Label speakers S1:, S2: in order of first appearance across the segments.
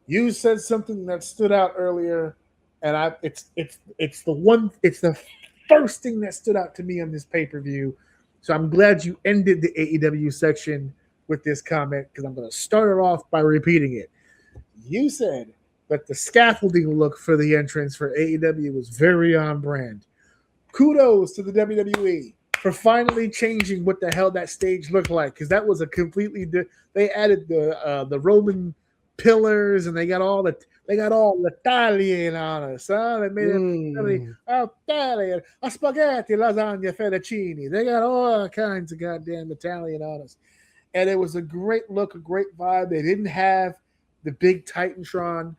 S1: You said something that stood out earlier, and it's the first thing that stood out to me on this pay per view. So I'm glad you ended the AEW section with this comment because I'm going to start it off by repeating it. You said that the scaffolding look for the entrance for AEW was very on brand. Kudos to the WWE for finally changing what the hell that stage looked like because that was a they added the Roman pillars and they got all the Italian on us. Huh? They made it really
S2: Mm.
S1: Italian, a spaghetti, lasagna, fettuccine. They got all kinds of goddamn Italian on us, and it was a great look, a great vibe. They didn't have the big Titantron.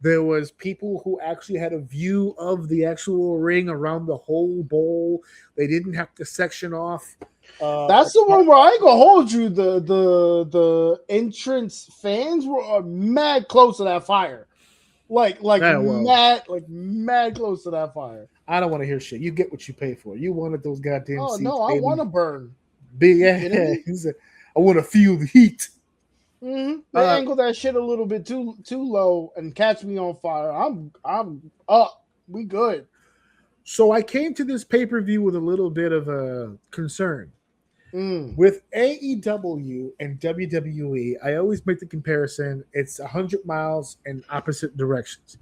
S1: There was people who actually had a view of the actual ring around the whole bowl. They didn't have to section off.
S2: That's the one where I ain't gonna hold you. The entrance fans were mad close to that fire.
S1: Well,
S2: Mad close to that fire.
S1: I don't want to hear shit. You get what you pay for. You wanted those goddamn
S2: Oh
S1: seats,
S2: no, I want
S1: baby.
S2: to burn.
S1: Big
S2: You kidding
S1: yeah.
S2: me?
S1: I want to feel the heat.
S2: They angled that shit a little bit too low and catch me on fire. I'm up. We good.
S1: So I came to this pay per view with a little bit of a concern.
S2: Mm.
S1: With AEW and WWE, I always make the comparison. It's 100 miles in opposite directions.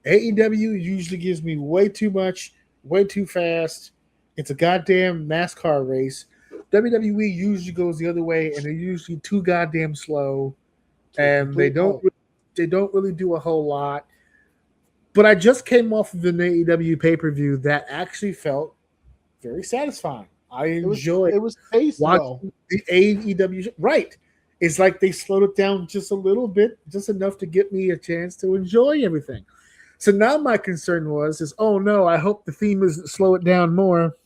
S1: AEW usually gives me way too much, way too fast. It's a goddamn NASCAR race. WWE usually goes the other way, and they're usually too goddamn slow,
S2: To a
S1: and
S2: complete point.
S1: they don't really do a whole lot. But I just came off of an AEW pay per view that actually felt very satisfying. I enjoyed
S2: It was paced well.
S1: watching the AEW. Right. It's like they slowed it down just a little bit, just enough to get me a chance to enjoy everything. So now my concern is oh no, I hope the theme doesn't slow it down more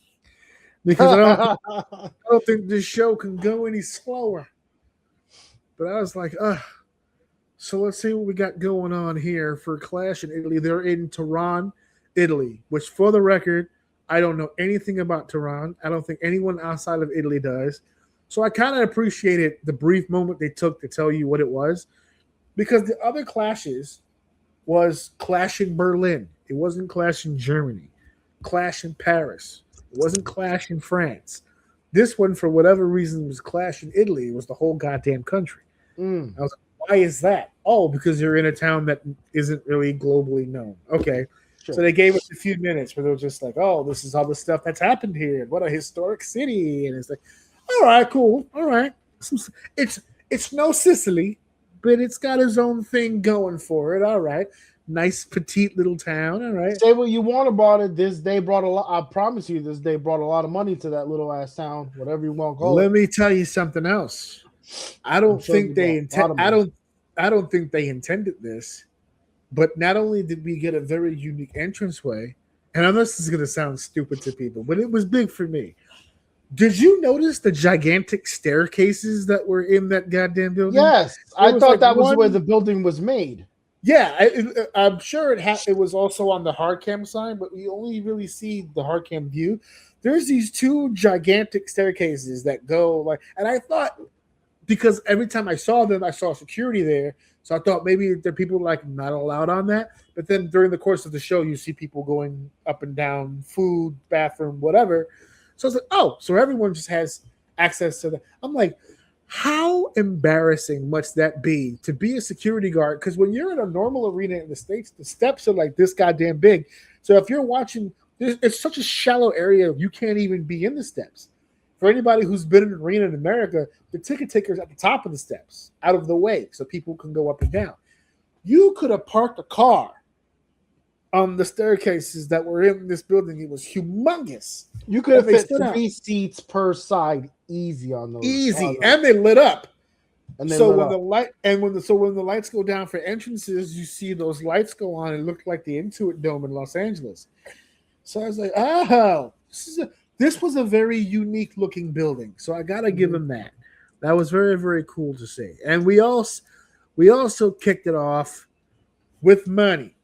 S1: because I don't think this show can go any slower. But I was like, so let's see what we got going on here for Clash in Italy. They're in Tehran, Italy, which for the record, I don't know anything about Tehran. I don't think anyone outside of Italy does. So I kind of appreciated the brief moment they took to tell you what it was because the other clashes was Clash in Berlin. It wasn't Clash in Germany. Clash in Paris. It wasn't Clash in France. This one, for whatever reason, was Clash in Italy. It was the whole goddamn country.
S2: Mm.
S1: I was like, why is that? Oh, because you're in a town that isn't really globally known. Okay. So
S2: Sure.
S1: they gave us a few minutes where they were just like, oh, this is all the stuff that's happened here. What a historic city. And it's like, all right, cool. All right. It's it's no Sicily, but it's got its own thing going for it. All right. Nice petite little town. All right.
S2: Say what you want about it. This day brought a lot. I promise you, this day brought a lot of money to that little ass town, whatever you want to call it.
S1: Let me tell you something else. I
S2: I'm
S1: don't
S2: sure
S1: think
S2: you
S1: they
S2: brought a
S1: intend
S2: lot of money.
S1: I don't think they intended this. But not only did we get a very unique entranceway, and I know this is going to sound stupid to people, but it was big for me. Did you notice the gigantic staircases that were in that goddamn building?
S2: Yes,
S1: There
S2: I
S1: was
S2: thought
S1: like
S2: that was where the
S1: one,
S2: building was made.
S1: yeah. I'm sure it was also on the hard cam sign, but we only really see the hard cam view. There's these two gigantic staircases that go like, and I thought because every time I saw them, I saw security there. So I thought maybe there are people like not allowed on that. But then during the course of the show, you see people going up and down, food, bathroom, whatever. So I was like, oh, so everyone just has access to that. I'm like, how embarrassing must that be to be a security guard? Because when you're in a normal arena in the States, the steps are like this goddamn big. So if you're watching, it's such a shallow area, you can't even be in the steps. For anybody who's been in an arena in America, the ticket taker's at the top of the steps, out of the way, so people can go up and down. You could have parked a car on the staircases that were in this building. It was humongous,
S2: You could
S1: and
S2: have
S1: they
S2: fit
S1: stood out
S2: 3 seats per side, easy on those.
S1: easy, and they lit up.
S2: And they
S1: So
S2: lit
S1: when the
S2: up.
S1: light and when the lights go down for entrances, you see those lights go on. It looked like the Intuit Dome in Los Angeles. So I was like, oh, this was a very unique looking building. So I gotta give
S2: Mhm.
S1: him that. That was very, very cool to see. And we also kicked it off with money.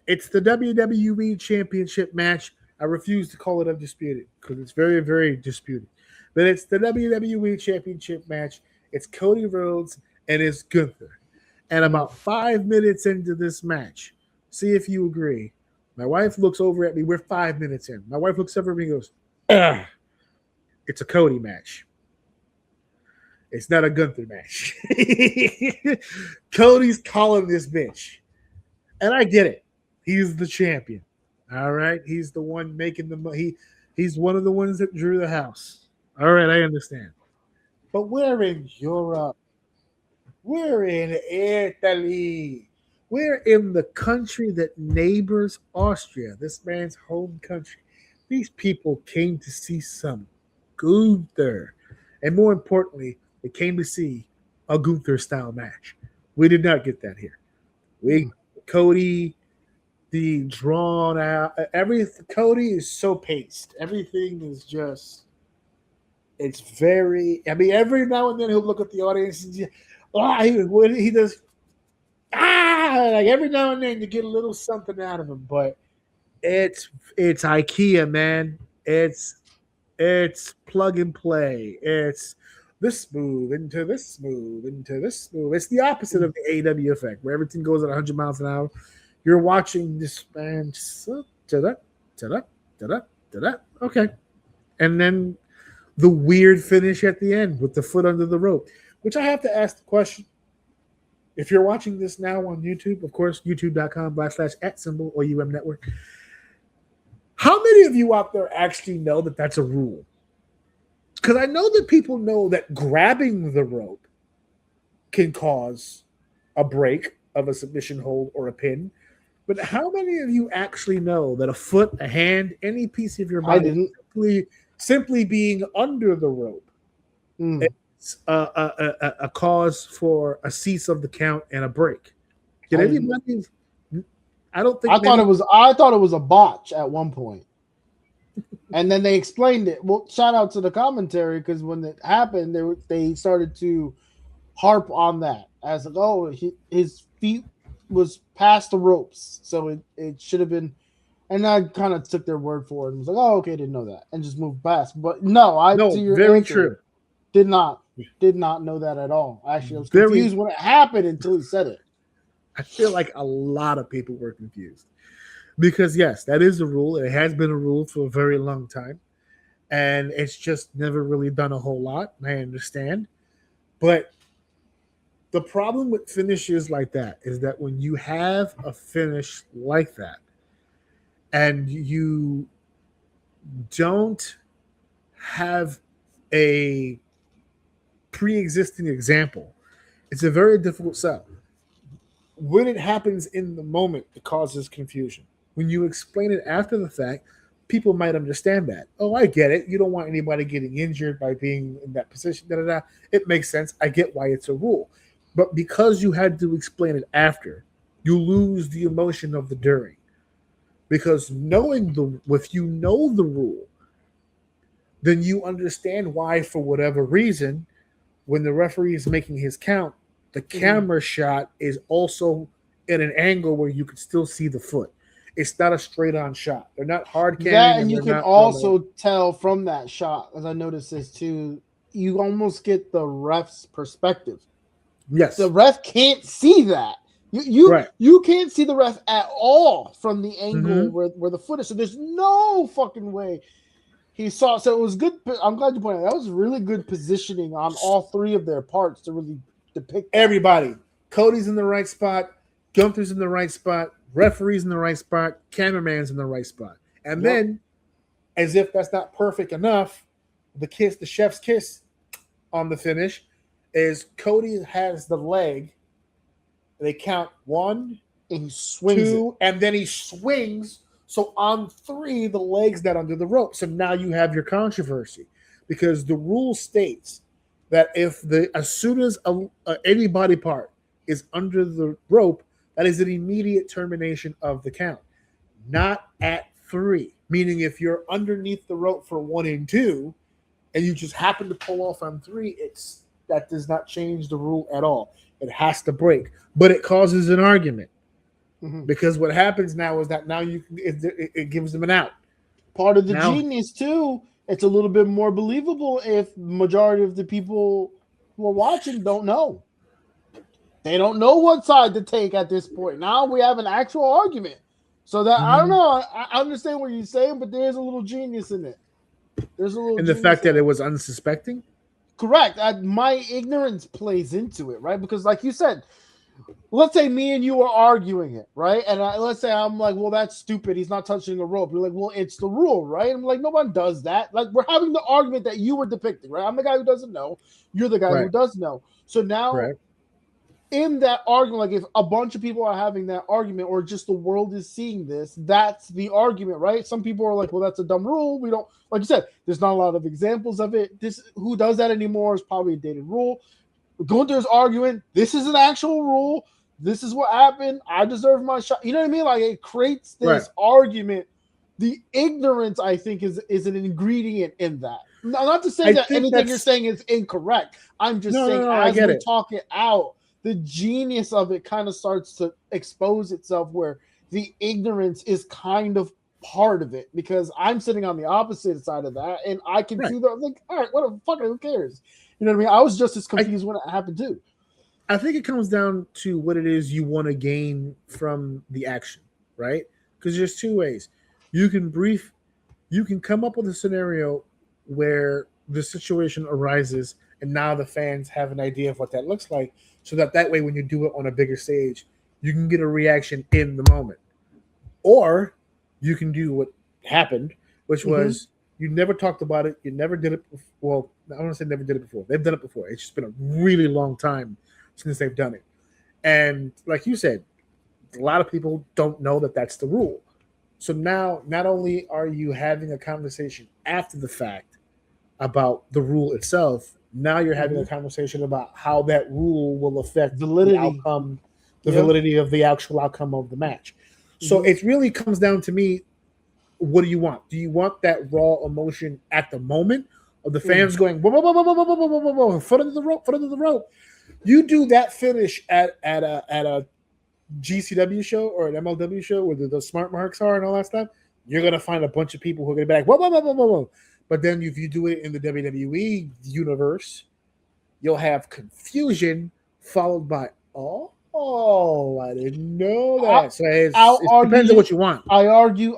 S1: It's the WWE Championship match. I refuse to call it undisputed because it's very, very disputed. But it's the WWE Championship match. It's Cody Rhodes and it's Gunther. And about 5 minutes into this match, see if you agree. My wife looks over at me. We're 5 minutes in. My wife looks over at me and goes, "Ugh, it's a Cody match. It's not a Gunther match." Cody's calling this bitch. And I get it. He's the champion. All right. He's the one making the money. He's one of the ones that drew the house. All right, I understand. But we're in Europe. We're in Italy. We're in the country that neighbors Austria, this man's home country. These people came to see some Gunther. And more importantly, they came to see a Gunther style match. We did not get that here. Cody, the drawn out, Cody is so paced. Everything is just, it's very, I mean, every now and then he'll look at the audience and he does, like every now and then you get a little something out of him, but it's IKEA, man. It's plug and play. It's this move into this move into this move. It's the opposite of the AEW effect, where everything goes at 100 miles an hour. You're watching this man, okay, and then the weird finish at the end with the foot under the rope, which I have to ask the question. If you're watching this now on YouTube, of course, youtube.com/@OUM network. How many of you out there actually know that that's a rule? Because I know that people know that grabbing the rope can cause a break of a submission hold or a pin. But how many of you actually know that a foot, a hand, any piece of your body simply being under the rope is a cause for a cease of the count and a break? Did anybody? I don't think.
S2: I thought it was a botch at one point. And then they explained it. Well, shout out to the commentary, because when it happened, they started to harp on that as like, oh, his feet was past the ropes, so it should have been. And I kind of took their word for it and was like, oh, okay, didn't know that, and just moved past. But
S1: very true.
S2: Did not know that at all. Actually, I was confused when it happened until he said it.
S1: I feel like a lot of people were confused. Because, yes, that is a rule. It has been a rule for a very long time. And it's just never really done a whole lot. I understand. But the problem with finishes like that is that when you have a finish like that and you don't have a pre-existing example, it's a very difficult sell. When it happens in the moment, it causes confusion. When you explain it after the fact, people might understand that. Oh, I get it. You don't want anybody getting injured by being in that position. It makes sense. I get why it's a rule. But because you had to explain it after, you lose the emotion of the during. Because if you know the rule, then you understand why, for whatever reason, when the referee is making his count, the camera shot is also in an angle where you can still see the foot. It's not a straight-on shot. They're not hard canning.
S2: Yeah, and you can also tell from that shot, as I noticed this too, you almost get the ref's perspective.
S1: Yes.
S2: The ref can't see that. You can't see the ref at all from the angle where the foot is. So there's no fucking way he saw. So it was good. I'm glad you pointed out. That was really good positioning on all three of their parts to really depict that.
S1: Everybody. Cody's in the right spot. Gunther's in the right spot. Referee's in the right spot. Cameraman's in the right spot. And then, as if that's not perfect enough, the chef's kiss on the finish is Cody has the leg. They count 1,
S2: and he swings
S1: 2, and then he swings. So on 3, the leg's not under the rope. So now you have your controversy, because the rule states that as soon as any body part is under the rope, that is an immediate termination of the count. Not at 3, meaning if you're underneath the rope for 1 and 2, and you just happen to pull off on 3, that does not change the rule at all. It has to break, but it causes an argument, because what happens now is that now it gives them an out.
S2: Part of the genius too. It's a little bit more believable if majority of the people who are watching don't know. They don't know what side to take at this point. Now we have an actual argument. So that I don't know. I understand what you're saying, but there's a little genius in it. There's a little
S1: And the
S2: genius
S1: fact
S2: in
S1: that it was unsuspecting.
S2: correct. My ignorance plays into it, right? Because like you said, let's say me and you are arguing it, right? And let's say I'm like, well, that's stupid. He's not touching the rope. You're like, well, it's the rule, right? I'm like, no one does that. Like, we're having the argument that you were depicting, right? I'm the guy who doesn't know. You're the guy who does know. So now in that argument, like if a bunch of people are having that argument or just the world is seeing this, that's the argument, right? Some people are like, well, that's a dumb rule. We don't, like you said, there's not a lot of examples of it. This, who does that anymore is probably a dated rule. Gunther's arguing, this is an actual rule. This is what happened. I deserve my shot. You know what I mean? Like it creates this argument. The ignorance, I think, is an ingredient in that. Not to say that anything you're saying is incorrect. I'm just saying as we talk it out, the genius of it kind of starts to expose itself where the ignorance is kind of part of it because I'm sitting on the opposite side of that and I can see that. I'm like, all right, what the fuck, who cares? You know what I mean? I was just as confused when it happened too.
S1: I think it comes down to what it is you want to gain from the action, right? Because there's two ways. You can come up with a scenario where the situation arises and now the fans have an idea of what that looks like so that way when you do it on a bigger stage, you can get a reaction in the moment. Or you can do what happened, which was you never talked about it. You never did it before. Well, I don't want to say never did it before. They've done it before. It's just been a really long time since they've done it. And like you said, a lot of people don't know that that's the rule. So now not only are you having a conversation after the fact about the rule itself, now you're having a conversation about how that rule will affect the outcome, the validity of the actual outcome of the match. So it really comes down to me, what do you want? Do you want that raw emotion at the moment of the fans going, whoa, whoa, whoa, whoa, whoa, whoa, whoa, whoa, whoa, foot under the rope, foot under the rope? You do that finish at a GCW show or an MLW show where the smart marks are and all that stuff, you're going to find a bunch of people who are going to be like, whoa, whoa, whoa, whoa, whoa, whoa. But then if you do it in the WWE universe, you'll have confusion followed by, oh, I didn't know that. So it depends on what you want.
S2: I argue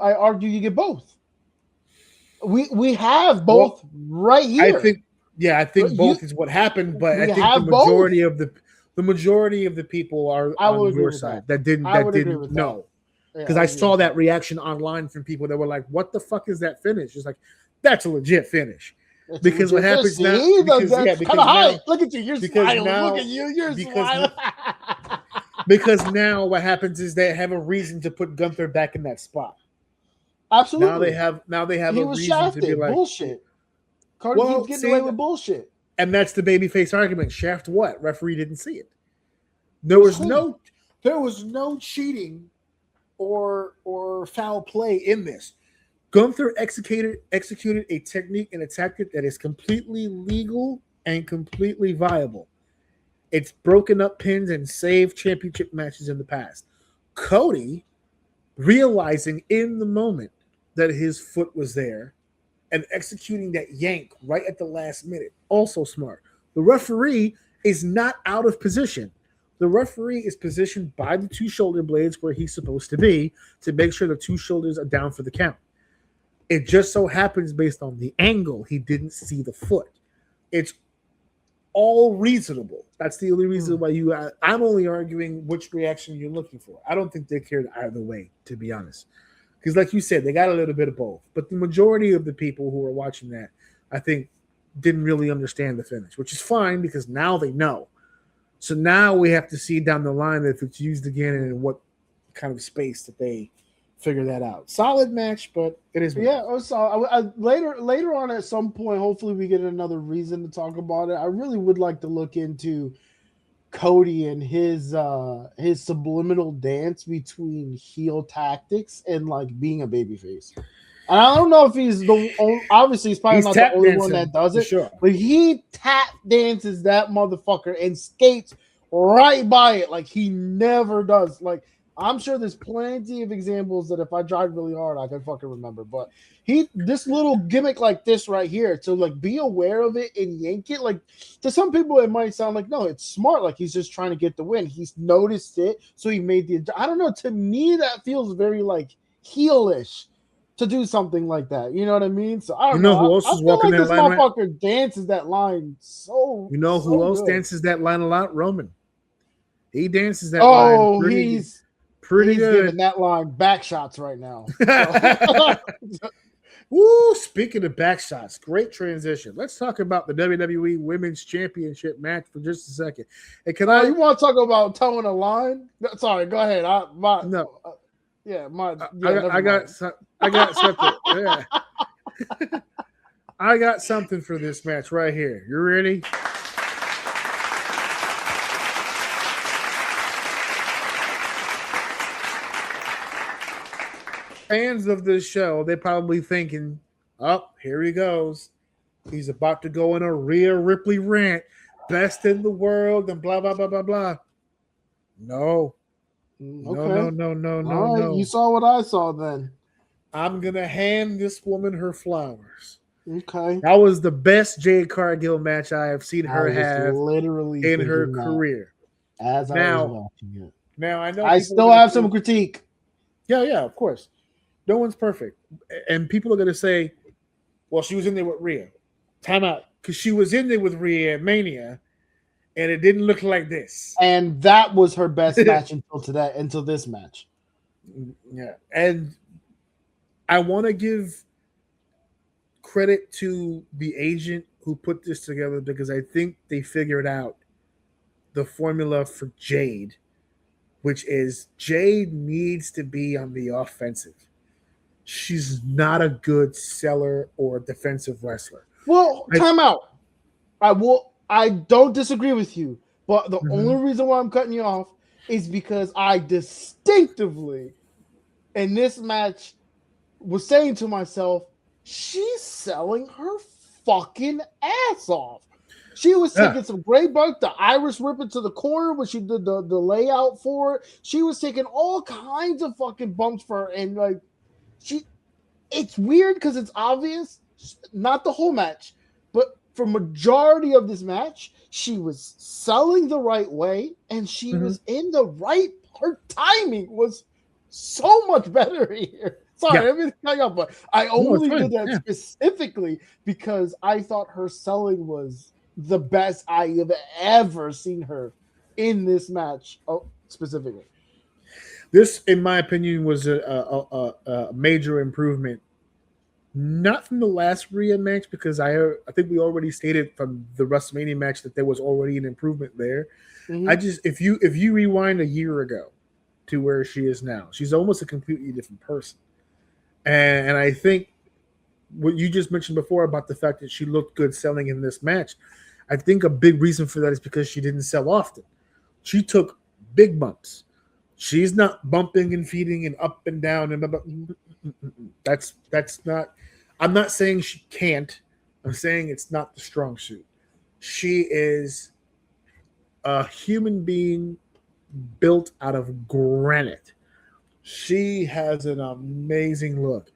S2: you get both. We have both right here.
S1: I think both is what happened, but I think the majority of the people are on your side that didn't know. Because I saw that reaction online from people that were like, what the fuck is that finish? It's like, that's a legit finish. Because what happens now? Because kind of high. Look at you. You're smiling. Look at you. You're smiling. Because now what happens is they have a reason to put Gunther back in that spot.
S2: Absolutely.
S1: Now they have
S2: he
S1: a
S2: was
S1: reason
S2: shafted.
S1: to be like
S2: Bullshit. Cardi keeps getting away with bullshit.
S1: And that's the babyface argument. Shaft what? Referee didn't see it. There was no cheating or foul play in this. Gunther executed a technique and a tactic that is completely legal and completely viable. It's broken up pins and saved championship matches in the past. Cody, realizing in the moment that his foot was there and executing that yank right at the last minute, also smart. The referee is not out of position. The referee is positioned by the two shoulder blades where he's supposed to be to make sure the two shoulders are down for the count. It just so happens based on the angle, he didn't see the foot. It's all reasonable. That's the only reason why I'm only arguing which reaction you're looking for. I don't think they cared either way, to be honest. Because like you said, they got a little bit of both. But the majority of the people who are watching that, I think, didn't really understand the finish, which is fine because now they know. So now we have to see down the line if it's used again and in what kind of space that they figure that out. Solid match, but it is.
S2: Yeah, later on at some point, hopefully we get another reason to talk about it. I really would like to look into Cody and his subliminal dance between heel tactics and like being a babyface. And I don't know if he's obviously he's probably not the only one that does it, sure. But he tap dances that motherfucker and skates right by it like he never does. Like I'm sure there's plenty of examples that if I tried really hard, I could fucking remember. But this little gimmick like this right here, to like be aware of it and yank it, like to some people it might sound like no, it's smart. Like he's just trying to get the win. He's noticed it, so he made the. I don't know. To me, that feels very like heelish to do something like that. You know what I mean? So I don't know.
S1: Who else
S2: I
S1: is
S2: feel
S1: walking
S2: like
S1: that
S2: this
S1: line?
S2: motherfucker dances that line so.
S1: You know who
S2: so
S1: else
S2: good.
S1: dances that line a lot? Roman. He dances that
S2: Oh,
S1: line
S2: he's
S1: pretty good.
S2: giving that line back shots right now. So.
S1: Woo! Speaking of back shots, great transition. Let's talk about the WWE Women's Championship match for just a second. And can
S2: you want to talk about towing a line? Sorry, go ahead. I
S1: got something. Yeah. I got something for this match right here. You ready? Fans of this show, they're probably thinking, oh, here he goes. He's about to go on a Rhea Ripley rant. Best in the world and blah, blah, blah, blah, blah. No.
S2: Okay.
S1: No.
S2: You saw what I saw then.
S1: I'm going to hand this woman her flowers.
S2: Okay.
S1: That was the best Jade Cargill match I have seen her have
S2: literally
S1: in her career.
S2: As I was watching it.
S1: Now, I know
S2: I still have some critique.
S1: Yeah, of course. No one's perfect. And people are going to say, well, she was in there with Rhea. Time out. Because she was in there with Rhea at Mania, and it didn't look like this.
S2: And that was her best match until this match.
S1: Yeah. And I want to give credit to the agent who put this together because I think they figured out the formula for Jade, which is Jade needs to be on the offensive. She's not a good seller or defensive wrestler.
S2: Well, time out. I don't disagree with you, but the only reason why I'm cutting you off is because I distinctively in this match was saying to myself, she's selling her fucking ass off. She was taking some great bump, the Irish whip into the corner when she did the layout for it. She was taking all kinds of fucking bumps for her, and like it's weird because it's obvious, not the whole match, but for majority of this match, she was selling the right way and she was in the right. Her timing was so much better here. Sorry, everything up, but I only did that specifically because I thought her selling was the best I have ever seen her in this match specifically.
S1: This, in my opinion, was a major improvement. Not from the last Rhea match, because I think we already stated from the WrestleMania match that there was already an improvement there. If you rewind a year ago to where she is now, she's almost a completely different person. And I think what you just mentioned before about the fact that she looked good selling in this match, I think a big reason for that is because she didn't sell often. She took big bumps. She's not bumping and feeding and up and down and that's not. I'm not saying she can't. I'm saying it's not the strong suit. She is a human being built out of granite. She has an amazing look.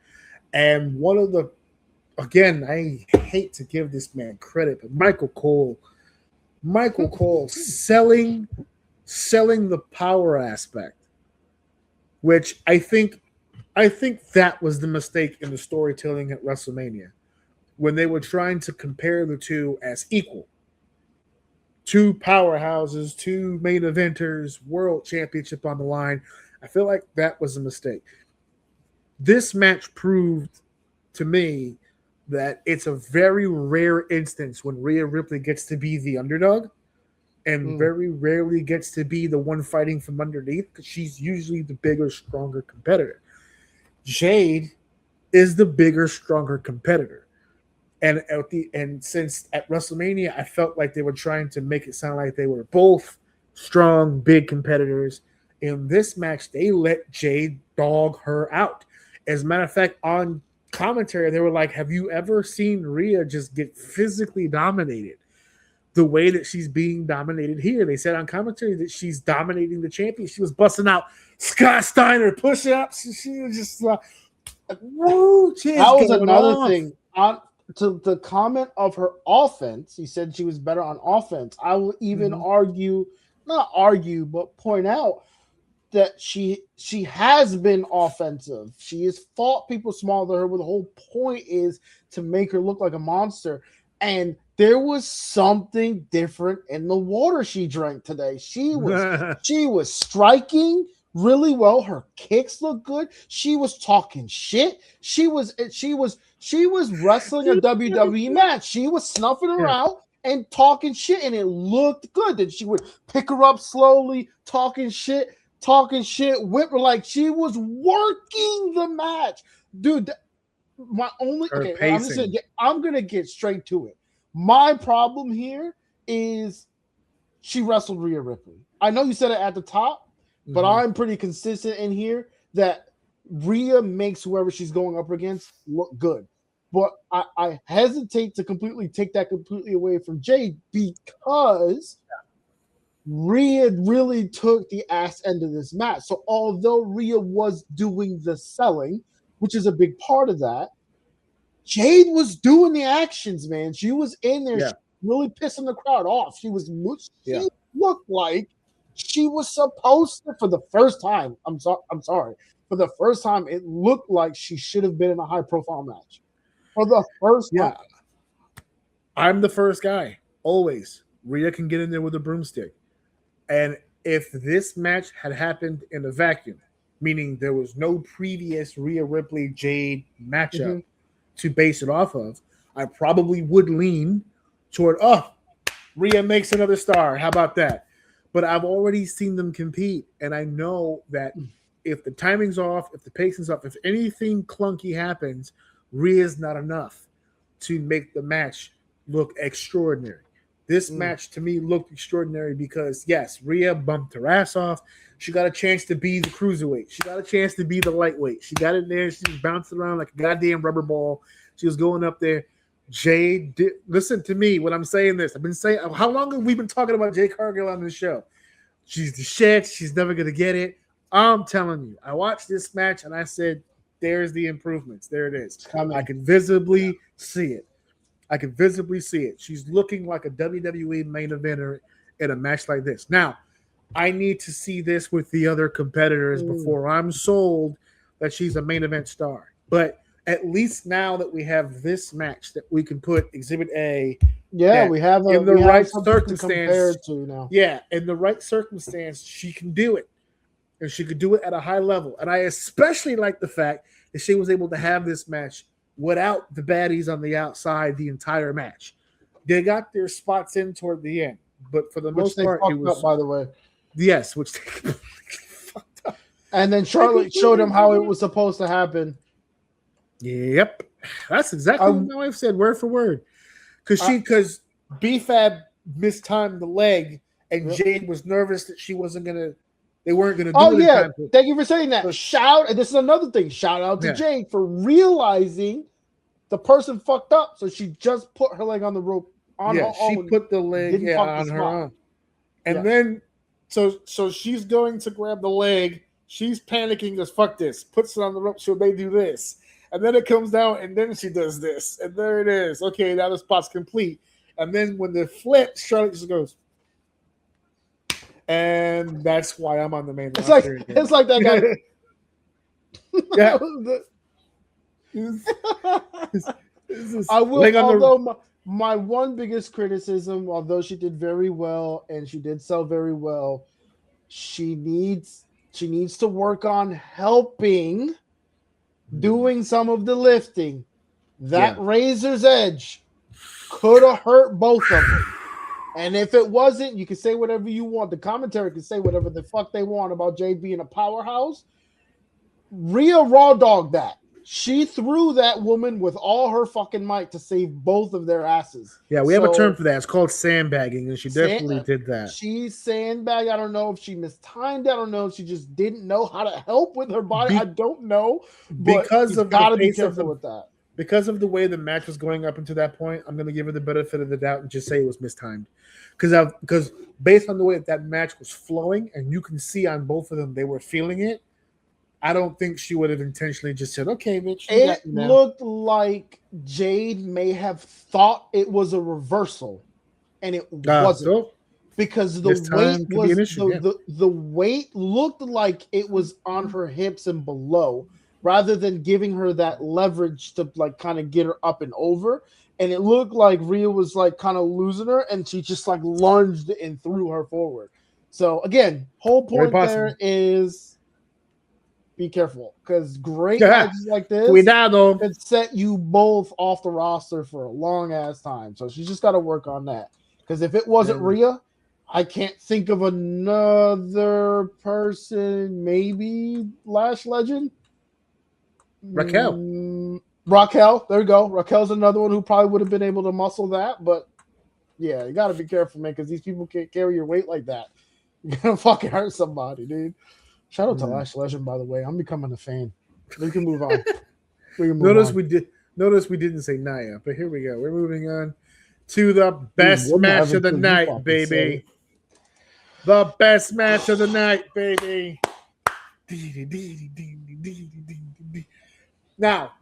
S1: And one of the, again, I hate to give this man credit, but Michael Cole selling the power aspect, which I think that was the mistake in the storytelling at WrestleMania when they were trying to compare the two as equal. Two powerhouses, two main eventers, world championship on the line. I feel like that was a mistake. This match proved to me that it's a very rare instance when Rhea Ripley gets to be the underdog and very rarely gets to be the one fighting from underneath because she's usually the bigger, stronger competitor. Jade is the bigger, stronger competitor. And since at WrestleMania, I felt like they were trying to make it sound like they were both strong, big competitors. In this match, they let Jade dog her out. As a matter of fact, on commentary, they were like, have you ever seen Rhea just get physically dominated the way that she's being dominated here? They said on commentary that she's dominating the champion. She was busting out Scott Steiner push-ups. She was just like, whoa,
S2: that was another thing. On to the comment of her offense, he said she was better on offense. I will even not argue, but point out that she has been offensive. She has fought people smaller than her, but the whole point is to make her look like a monster. And there was something different in the water she drank today. She was striking really well. Her kicks look good. She was talking shit. She was wrestling a WWE match. She was snuffing her out and talking shit, and it looked good. Then she would pick her up slowly, talking shit, whip her like she was working the match, dude. My only I'm gonna get straight to it. My problem here is she wrestled Rhea Ripley. I know you said it at the top, but I'm pretty consistent in here that Rhea makes whoever she's going up against look good. But I hesitate to completely take that completely away from Jade because Rhea really took the ass end of this match. So although Rhea was doing the selling, which is a big part of that, Jade was doing the actions, man. She was in there, she really pissing the crowd off. She looked like she was supposed to, for the first time. I'm sorry. For the first time, it looked like she should have been in a high-profile match. For the first time.
S1: I'm the first guy. Always. Rhea can get in there with a broomstick. And if this match had happened in a vacuum, meaning there was no previous Rhea Ripley Jade matchup to base it off of, I probably would lean toward, Rhea makes another star. How about that? But I've already seen them compete, and I know that if the timing's off, if the pacing's off, if anything clunky happens, Rhea's not enough to make the match look extraordinary. This match to me looked extraordinary because, yes, Rhea bumped her ass off. She got a chance to be the cruiserweight. She got a chance to be the lightweight. She got in there. She was bouncing around like a goddamn rubber ball. She was going up there. Jade did. Listen to me when I'm saying this. I've been saying, how long have we been talking about Jade Cargill on this show? She's the shit. She's never going to get it. I'm telling you. I watched this match and I said, there's the improvements. There it is. I can visibly see it. She's looking like a WWE main eventer in a match like this. Now, I need to see this with the other competitors before I'm sold that she's a main event star. But at least now that we have this match that we can put Exhibit A.
S2: Yeah, we have
S1: in the right circumstance.
S2: In
S1: the right circumstance, she can do it. And she could do it at a high level. And I especially like the fact that she was able to have this match without the baddies on the outside the entire match. They got their spots in toward the end, but for the most part, it was
S2: up, by the way.
S1: Yes, which they fucked up.
S2: And then Charlotte showed him how it was supposed to happen.
S1: Yep, that's exactly what my wife said, word for word. Because B-Fab mistimed the leg, and Jade was nervous that they weren't gonna do it.
S2: Thank you for saying that. This is another thing. Shout out to Jade for realizing the person fucked up. So she just put her leg on the rope on her own.
S1: She put the leg on her own. And then so she's going to grab the leg. She's panicking, goes, fuck this, puts it on the rope, so they do this. And then it comes down, and then she does this. And there it is. Okay, now the spot's complete. And then when they flip, Charlotte just goes, and that's why I'm on the main roster.
S2: It's like that guy. I will. Although my one biggest criticism, although she did very well and she did sell very well, she needs to work on helping, doing some of the lifting. That razor's edge could have hurt both of them. And if it wasn't, you can say whatever you want. The commentary can say whatever the fuck they want about Jade being a powerhouse. Rhea raw dogged that. She threw that woman with all her fucking might to save both of their asses.
S1: Yeah, we have a term for that. It's called sandbagging, and she definitely did that.
S2: She sandbagged. I don't know if she mistimed. I don't know if she just didn't know how to help with her body. I don't know.
S1: Because of
S2: gotta be careful with that.
S1: because of the way the match was going up until that point, I'm going to give her the benefit of the doubt and just say it was mistimed. Because based on the way that match was flowing, and you can see on both of them they were feeling it, I don't think she would have intentionally just said, "Okay, Mitch."
S2: It looked like Jade may have thought it was a reversal, and it wasn't.
S1: So
S2: because the weight was the weight looked like it was on her hips and below, rather than giving her that leverage to like kind of get her up and over. And it looked like Rhea was like kind of losing her, and she just like lunged and threw her forward. So again, whole point there is be careful, because great matches like this can set you both off the roster for a long ass time. So she's just got to work on that. Because if it wasn't Rhea, I can't think of another person. Maybe Lash Legend? Raquel. There you go. Raquel's another one who probably would have been able to muscle that. But yeah, you got to be careful, man, because these people can't carry your weight like that. You're going to fucking hurt somebody, dude. Shout out to Lash Legend, by the way. I'm becoming a fan. We can move on.
S1: Notice we didn't say Nia, but here we go. We're moving on to the best match of the night, baby. The best match of the night, baby. Now,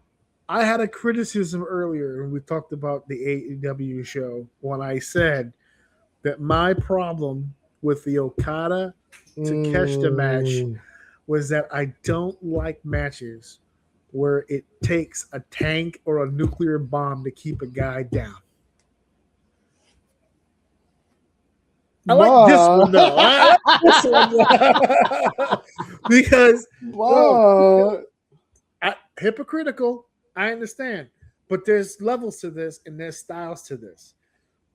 S1: I had a criticism earlier when we talked about the AEW show when I said that my problem with the Okada Takeshita match was that I don't like matches where it takes a tank or a nuclear bomb to keep a guy down. I like this one though. I like this one because hypocritical. I understand, but there's levels to this and there's styles to this.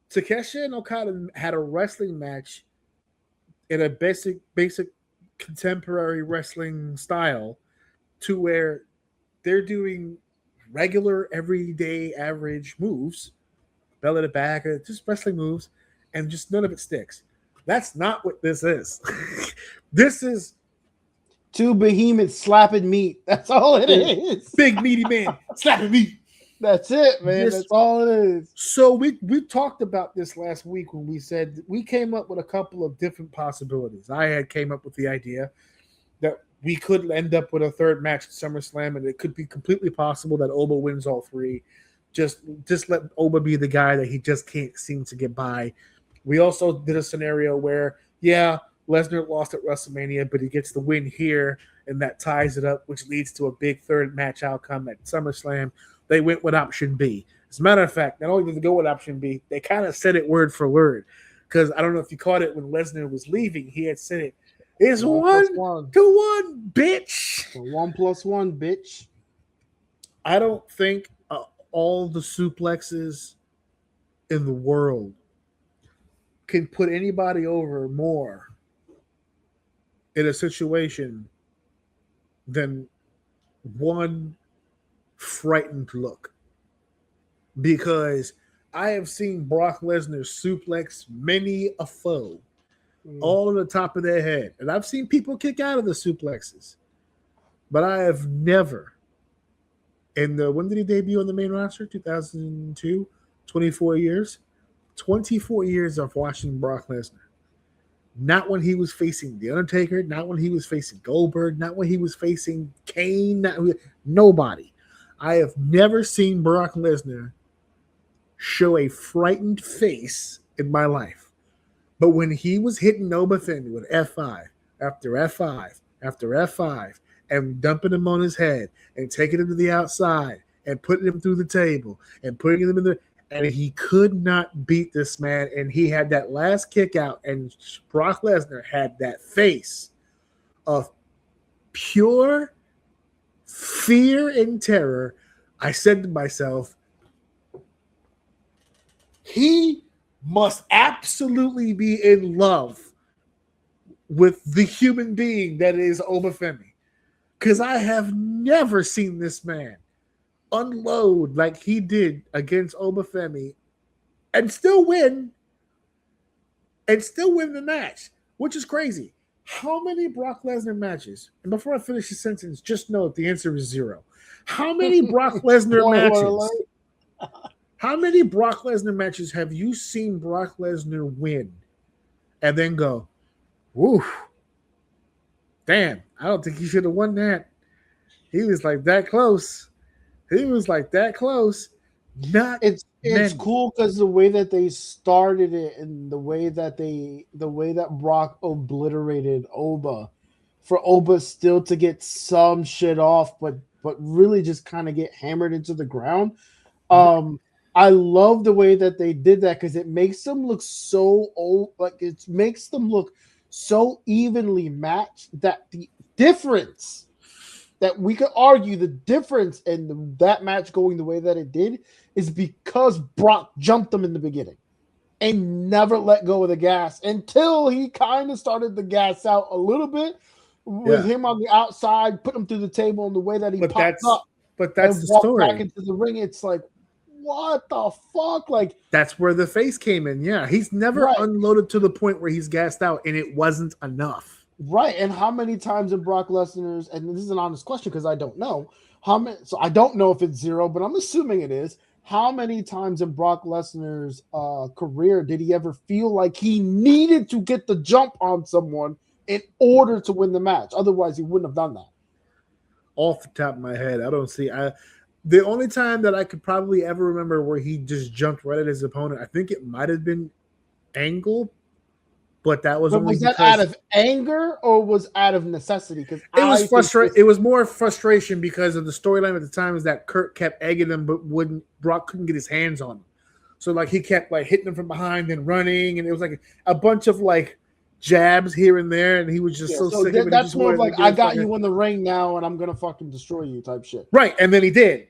S1: Takeshi and Okada had a wrestling match in a basic contemporary wrestling style, to where they're doing regular, everyday, average moves, belly to back, just wrestling moves, and just none of it sticks. That's not what this is. This is
S2: two behemoths slapping meat. That's all it is.
S1: Big meaty man slapping meat.
S2: That's it, man. That's all it is.
S1: So we talked about this last week when we said we came up with a couple of different possibilities. I had came up with the idea that we could end up with a third match at SummerSlam, and it could be completely possible that Oba wins all three. Just let Oba be the guy that he just can't seem to get by. We also did a scenario where, Lesnar lost at WrestleMania, but he gets the win here, and that ties it up, which leads to a big third match outcome at SummerSlam. They went with option B. As a matter of fact, not only did they go with option B, they kind of said it word for word. Because I don't know if you caught it when Lesnar was leaving, he had said it. It's 1 to 1, bitch.
S2: 1 + 1, bitch.
S1: I don't think all the suplexes in the world can put anybody over more in a situation than one frightened look. Because I have seen Brock Lesnar suplex many a foe all on the top of their head. And I've seen people kick out of the suplexes. But I have never, when did he debut on the main roster? 2002, 24 years. 24 years of watching Brock Lesnar. Not when he was facing The Undertaker, not when he was facing Goldberg, not when he was facing Kane, nobody. I have never seen Brock Lesnar show a frightened face in my life. But when he was hitting Oba Femi with F5 after F5 after F5 and dumping him on his head and taking him to the outside and putting him through the table and putting him in the... And he could not beat this man. And he had that last kick out, and Brock Lesnar had that face of pure fear and terror. I said to myself, he must absolutely be in love with the human being that is Oba Femi. Because I have never seen this man unload like he did against Oba Femi and still win the match, which is crazy. How many Brock Lesnar matches? And before I finish the sentence, just know the answer is 0. How many Brock Lesnar
S2: Spoiler
S1: matches?
S2: alert.
S1: How many Brock Lesnar matches have you seen Brock Lesnar win and then go, woof, damn, I don't think he should have won that. He was like that close. He was like that close. Not
S2: It's
S1: many.
S2: cool because the way that they started it and the way that Brock obliterated Oba, for Oba still to get some shit off, but really just kind of get hammered into the ground. I love the way that they did that because it makes them look so old, like it makes them look so evenly matched that the difference that we could argue the difference in that match going the way that it did is because Brock jumped him in the beginning and never let go of the gas until he kind of started the gas out a little bit with him on the outside, put him through the table in the way that he popped up.
S1: But that's
S2: and
S1: the
S2: walked
S1: story.
S2: Back into the ring. It's like, what the fuck? Like,
S1: that's where the face came in. Yeah, he's never unloaded to the point where he's gassed out, and it wasn't enough.
S2: Right. And how many times in Brock Lesnar's, and this is an honest question because I don't know how many, so I don't know if it's 0, but I'm assuming it is. How many times in Brock Lesnar's career did he ever feel like he needed to get the jump on someone in order to win the match? Otherwise, he wouldn't have done that.
S1: Off the top of my head, I don't see. The only time that I could probably ever remember where he just jumped right at his opponent, I think it might have been Angle, but that was only
S2: that out of anger or was out of necessity? Because
S1: it was frustrating. It was more frustration because of the storyline at the time is that Kurt kept egging him, but Brock couldn't get his hands on him. So like he kept like hitting him from behind and running, and it was like a bunch of like jabs here and there, and he was just so sick of it.
S2: That's more of like I got you in the ring now, and I'm gonna fucking destroy you type shit.
S1: Right, and then he did,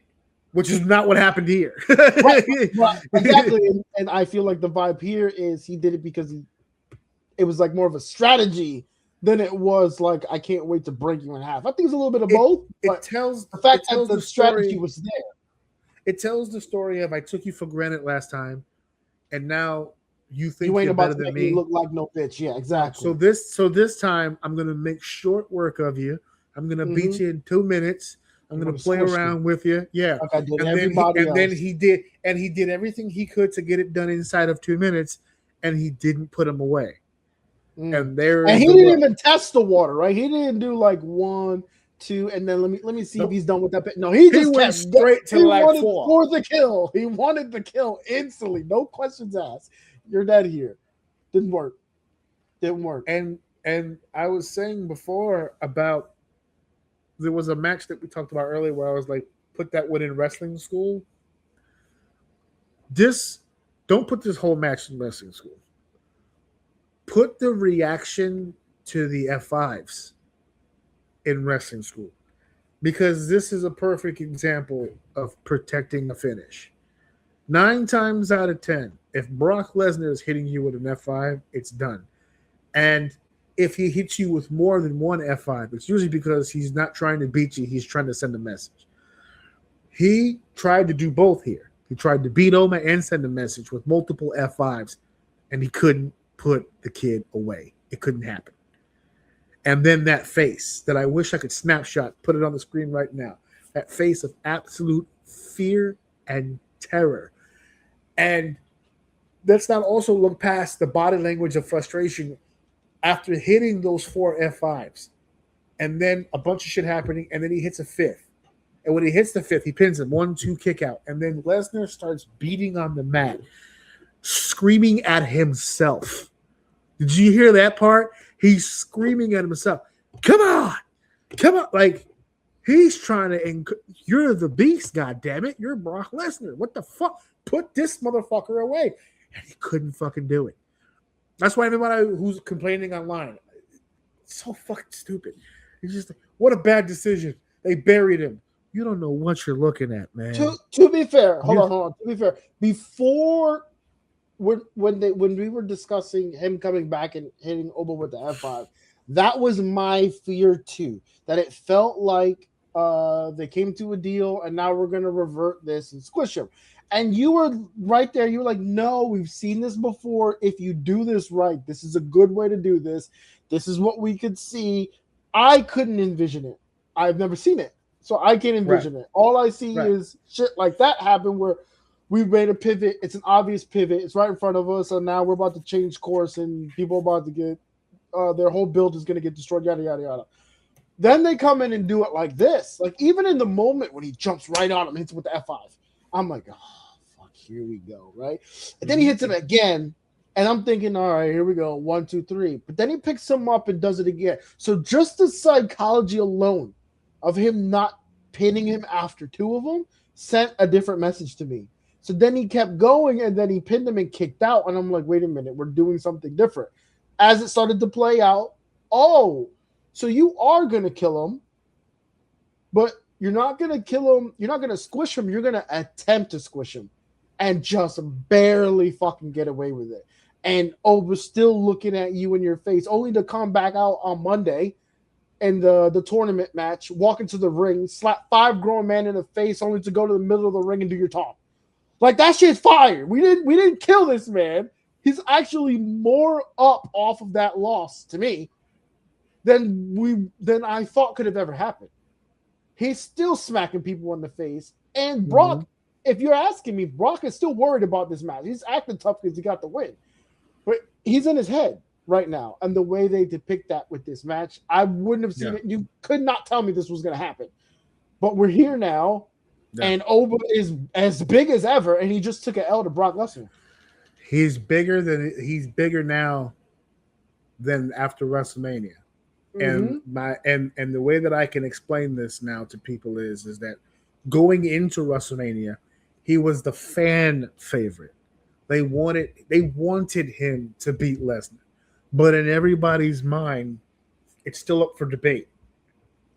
S1: which is not what happened here.
S2: right, exactly, and I feel like the vibe here is he did it because it was like more of a strategy than it was like I can't wait to break you in half. I think it's a little bit of both.
S1: It tells
S2: the fact that the strategy was there.
S1: It tells the story of I took you for granted last time, and now you think
S2: you ain't
S1: you're
S2: about
S1: better
S2: to
S1: than
S2: make
S1: me.
S2: Me look like no bitch. Yeah, exactly.
S1: So this time I'm gonna make short work of you. I'm gonna beat you in 2 minutes. I'm gonna play around with you. Yeah.
S2: Like I did
S1: then he did everything he could to get it done inside of 2 minutes, and he didn't put him away. And
S2: he didn't even test the water, right? He didn't do like 1, 2, and then let me see if he's done with that. No, he just
S1: went straight to like 4
S2: for the kill. He wanted the kill instantly, no questions asked. You're dead here. Didn't work.
S1: And I was saying before about there was a match that we talked about earlier where I was like, put that one in wrestling school. Don't put this whole match in wrestling school. Put the reaction to the F5s in wrestling school, because this is a perfect example of protecting a finish. 9 times out of 10, if Brock Lesnar is hitting you with an F5, it's done. And if he hits you with more than one F5, it's usually because he's not trying to beat you, he's trying to send a message. He tried to do both here. He tried to beat Oma and send a message with multiple F5s, and he couldn't put the kid away. It couldn't happen. And then that face that I wish I could snapshot, put it on the screen right now, that face of absolute fear and terror. And let's not also look past the body language of frustration after hitting those 4 F5s, and then a bunch of shit happening, and then he hits a 5th. And when he hits the 5th, he pins him 1-2 kick out. And then Lesnar starts beating on the mat, screaming at himself. Did you hear that part? He's screaming at himself. Come on. Like, he's trying to, you're the beast, goddammit. You're Brock Lesnar. What the fuck? Put this motherfucker away. And he couldn't fucking do it. That's why everybody who's complaining online, it's so fucking stupid. He's just like, what a bad decision. They buried him. You don't know what you're looking at, man.
S2: To be fair, hold on. To be fair, before when we were discussing him coming back and hitting Oba with the F5, that was my fear too. That it felt like they came to a deal and now we're gonna revert this and squish him. And you were right there. You were like, no, we've seen this before. If you do this right, this is a good way to do this. This is what we could see. I couldn't envision it. I've never seen it. So I can't envision it. All I see is shit like that happen where we've made a pivot. It's an obvious pivot. It's right in front of us. And now we're about to change course and people are about to get, their whole build is going to get destroyed, yada, yada, yada. Then they come in and do it like this. Like even in the moment when he jumps right on him, hits him with the F5. I'm like, oh, fuck, here we go, right? And then he hits him again. And I'm thinking, all right, here we go. 1, 2, 3. But then he picks him up and does it again. So just the psychology alone of him not pinning him after 2 of them sent a different message to me. So then he kept going and then he pinned him and kicked out. And I'm like, wait a minute, we're doing something different. As it started to play out, oh, so you are going to kill him, but you're not going to kill him. You're not going to squish him. You're going to attempt to squish him and just barely fucking get away with it. And Oba's still looking at you in your face, only to come back out on Monday in the tournament match, walk into the ring, slap 5 grown men in the face, only to go to the middle of the ring and do your talk. Like that shit's fire. We didn't kill this man. He's actually more up off of that loss to me than I thought could have ever happened. He's still smacking people in the face. And Brock, if you're asking me, Brock is still worried about this match. He's acting tough because he got the win. But he's in his head right now. And the way they depict that with this match, I wouldn't have seen it. You could not tell me this was going to happen. But we're here now. Yeah. And Oba is as big as ever. And he just took an L to Brock Lesnar.
S1: He's bigger now than after WrestleMania. And and the way that I can explain this now to people is that going into WrestleMania, he was the fan favorite. They wanted him to beat Lesnar. But in everybody's mind, it's still up for debate.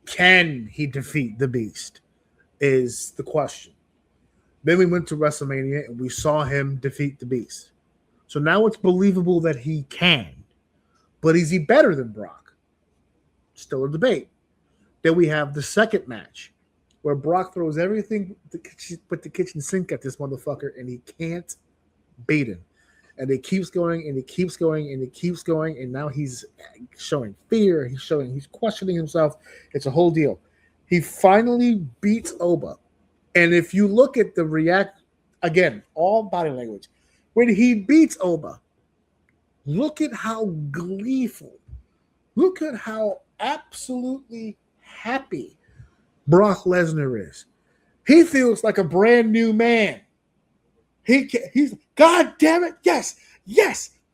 S1: Can he defeat the Beast? Is the question. Then we went to WrestleMania and we saw him defeat the Beast. So now it's believable that he can. But is he better than Brock? Still a debate. Then we have the second match where Brock throws everything with the kitchen sink at this motherfucker and he can't beat him. And it keeps going and it keeps going and it keeps going. And now he's showing fear. He's questioning himself. It's a whole deal. He finally beats Oba. And if you look at the again, all body language, when he beats Oba, look at how gleeful, look at how absolutely happy Brock Lesnar is. He feels like a brand new man. He's God damn it, yes,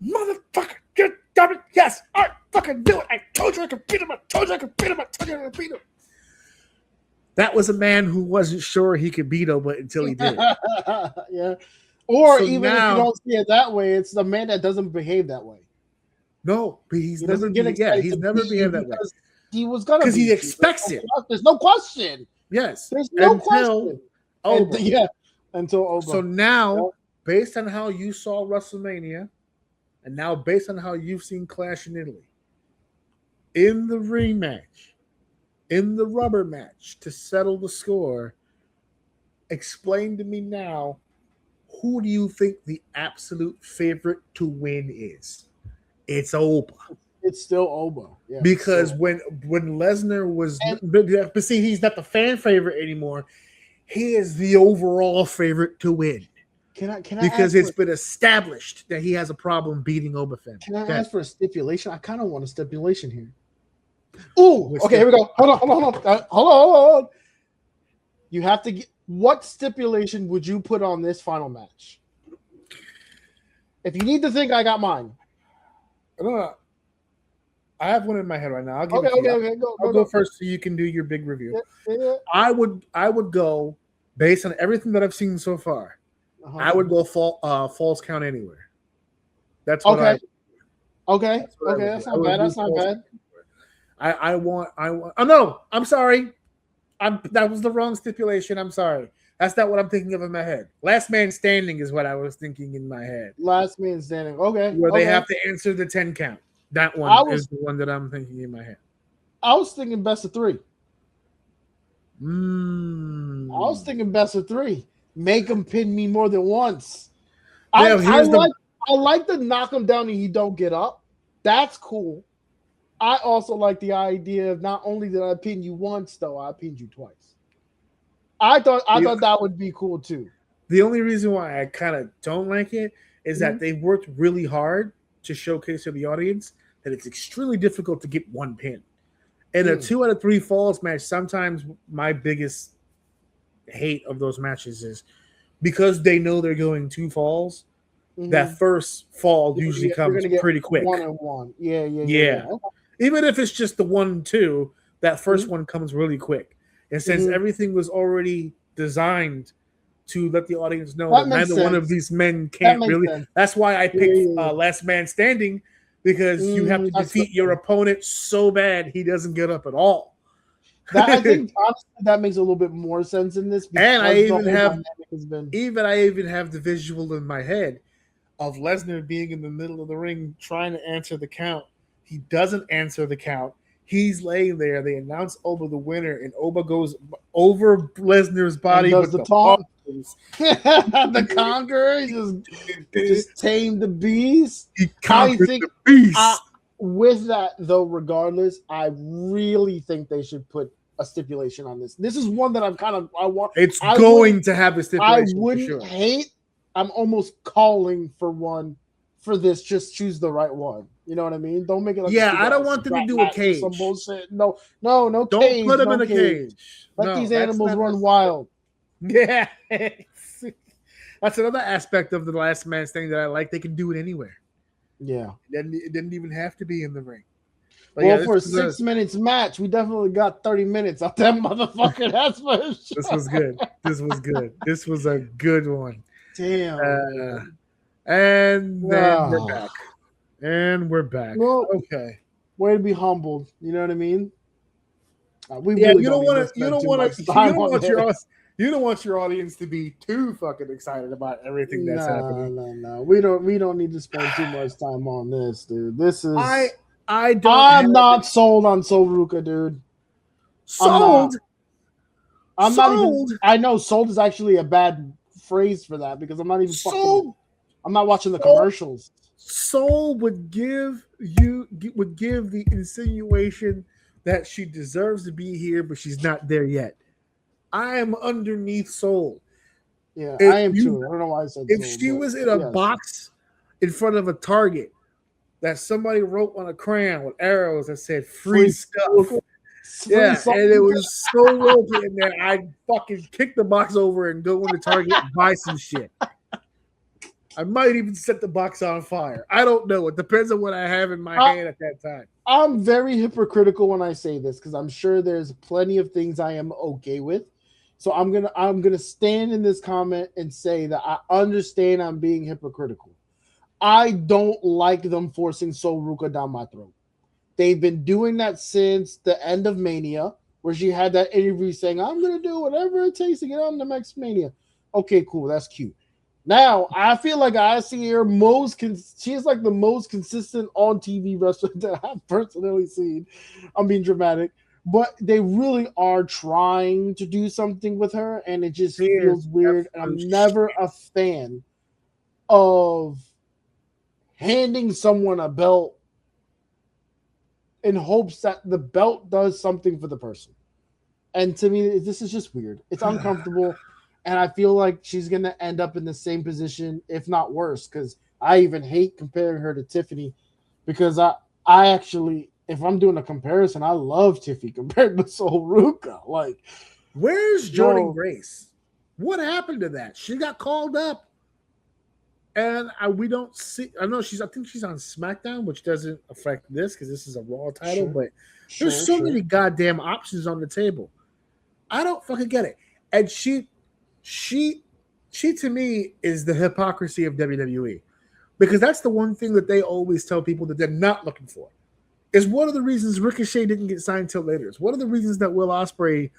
S1: motherfucker, God damn it, yes, I fucking do it. I told you I could beat him. I told you I could beat him. That was a man who wasn't sure he could beat Oba until he did.
S2: Yeah. Or so even now, if you don't see it that way, it's the man that doesn't behave that way.
S1: No, but he's never behaved that way.
S2: He was gonna
S1: because he expects it.
S2: There's no question.
S1: Yes,
S2: there's no question. Until Oba.
S1: So now, based on how you saw WrestleMania, and now based on how you've seen Clash in Italy, in the rematch, in the rubber match to settle the score, explain to me now, who do you think the absolute favorite to win is? It's Oba.
S2: It's still Oba. Yeah,
S1: because when Lesnar was, but see, he's not the fan favorite anymore. He is the overall favorite to win.
S2: Can I
S1: because it's been established that he has a problem beating Oba fans.
S2: Can I ask for a stipulation? I kind of want a stipulation here. Oh, okay, here we go. Hold on. You have to get. What stipulation would you put on this final match? If you need to think, I got mine.
S1: I have one in my head right now.
S2: I'll
S1: go first so you can do your big review.
S2: Yeah.
S1: I would go based on everything that I've seen so far. I would go Falls Count Anywhere. That's what
S2: Okay. That's not bad. That's not bad.
S1: I want. Oh no! I'm sorry. That was the wrong stipulation. I'm sorry. That's not what I'm thinking of in my head. Last Man Standing is what I was thinking in my head.
S2: Last Man Standing. Okay.
S1: Where they have to answer the 10 count. That one is the one that I'm thinking in my head.
S2: I was thinking best of 3. I was thinking best of 3. Make him pin me more than once.
S1: Now,
S2: I like the knock him down and he don't get up. That's cool. I also like the idea of not only did I pin you once, though, I pinned you twice. I thought that would be cool too.
S1: The only reason why I kind of don't like it is that they worked really hard to showcase to the audience that it's extremely difficult to get one pin. In a 2 out of 3 falls match, sometimes my biggest hate of those matches is because they know they're going 2 falls. That first fall usually comes pretty quick.
S2: 1-on-1. Yeah.
S1: Okay. Even if it's just the 1-2, that first one comes really quick. And since everything was already designed to let the audience know that neither one of these men can't really. Sense. That's why I picked Last Man Standing, because you have to defeat your opponent so bad he doesn't get up at all.
S2: I think honestly, that makes a little bit more sense in this.
S1: And I even have the visual in my head of Lesnar being in the middle of the ring trying to answer the count. He doesn't answer the count. He's laying there. They announce Oba the winner, and Oba goes over Lesnar's body with the taunt.
S2: The Conqueror just tamed the beast.
S1: He conquered the beast.
S2: With that, though, regardless, I really think they should put a stipulation on this. This is one that I want.
S1: It's going to have a stipulation.
S2: I wouldn't hate. I'm almost calling for one for this. Just choose the right one. You know what I mean? Don't make it like
S1: I don't want them to do a cage.
S2: Some bullshit. No
S1: Don't
S2: cage.
S1: Put them in a cage.
S2: Let these animals run wild.
S1: Yeah. That's another aspect of the Last Man Standing that I like. They can do it anywhere.
S2: Yeah.
S1: It didn't even have to be in the ring.
S2: But for a 6 minutes match, we definitely got 30 minutes off that motherfucker. That's for sure.
S1: This was good. This was a good one.
S2: Damn.
S1: And then we're back. Well, okay.
S2: Way to be humbled. You know what I mean?
S1: You don't want your audience to be too fucking excited about everything that's happening.
S2: No. We don't need to spend too much time on this, dude. This is
S1: I'm
S2: not sold on Sol Ruka, dude.
S1: Sold?
S2: I'm not even. I know sold is actually a bad phrase for that because I'm not even fucking. I'm not watching the commercials.
S1: Soul would give the insinuation that she deserves to be here, but she's not there yet. I am underneath Soul.
S2: Yeah, I am too. I don't know why I said
S1: if she was in a box in front of a Target that somebody wrote on a crayon with arrows that said free stuff. And it was so ropey in there, I'd fucking kick the box over and go into Target and buy some shit. I might even set the box on fire. I don't know. It depends on what I have in my hand at that time.
S2: I'm very hypocritical when I say this because I'm sure there's plenty of things I am okay with. So I'm gonna stand in this comment and say that I understand I'm being hypocritical. I don't like them forcing Sol Ruka down my throat. They've been doing that since the end of Mania, where she had that interview saying, I'm going to do whatever it takes to get on the next Mania. Okay, cool. That's cute. Now, I feel like I see her she's like the most consistent on TV wrestler that I've personally seen. I'm being dramatic. But they really are trying to do something with her, and it just feels weird. And I'm never a fan of handing someone a belt in hopes that the belt does something for the person. And to me, this is just weird. It's uncomfortable. And I feel like she's going to end up in the same position, if not worse, because I even hate comparing her to Tiffany because I actually, if I'm doing a comparison, I love Tiffany compared to Sol Ruka. Like,
S1: where's Jordan Grace? What happened to that? She got called up. And we don't see. I think she's on SmackDown, which doesn't affect this because this is a Raw title. But there's so many goddamn options on the table. I don't fucking get it. And she to me is the hypocrisy of WWE, because that's the one thing that they always tell people that they're not looking for. Is one of the reasons Ricochet didn't get signed till later. It's one of the reasons that Will Ospreay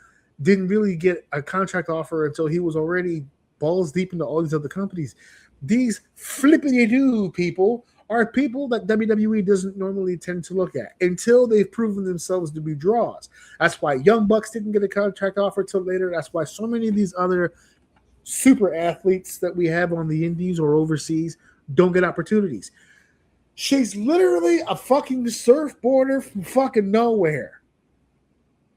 S1: didn't really get a contract offer until he was already balls deep into all these other companies. These flippity-doo people are people that WWE doesn't normally tend to look at until they've proven themselves to be draws. That's why Young Bucks didn't get a contract offer till later. That's why so many of these other super athletes that we have on the indies or overseas don't get opportunities. She's literally a fucking surfboarder from fucking nowhere.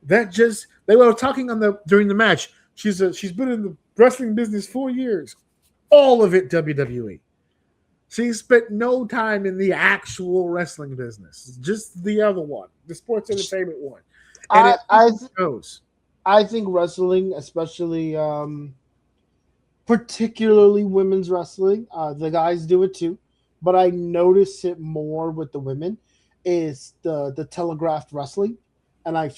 S1: That just they were talking on the during the match. She's been in the wrestling business 4 years, all of it WWE. She spent no time in the actual wrestling business, just the other one, the sports entertainment one, and it shows.
S2: I think wrestling, especially particularly women's wrestling, the guys do it too, but I notice it more with the women. Is the telegraphed wrestling, and I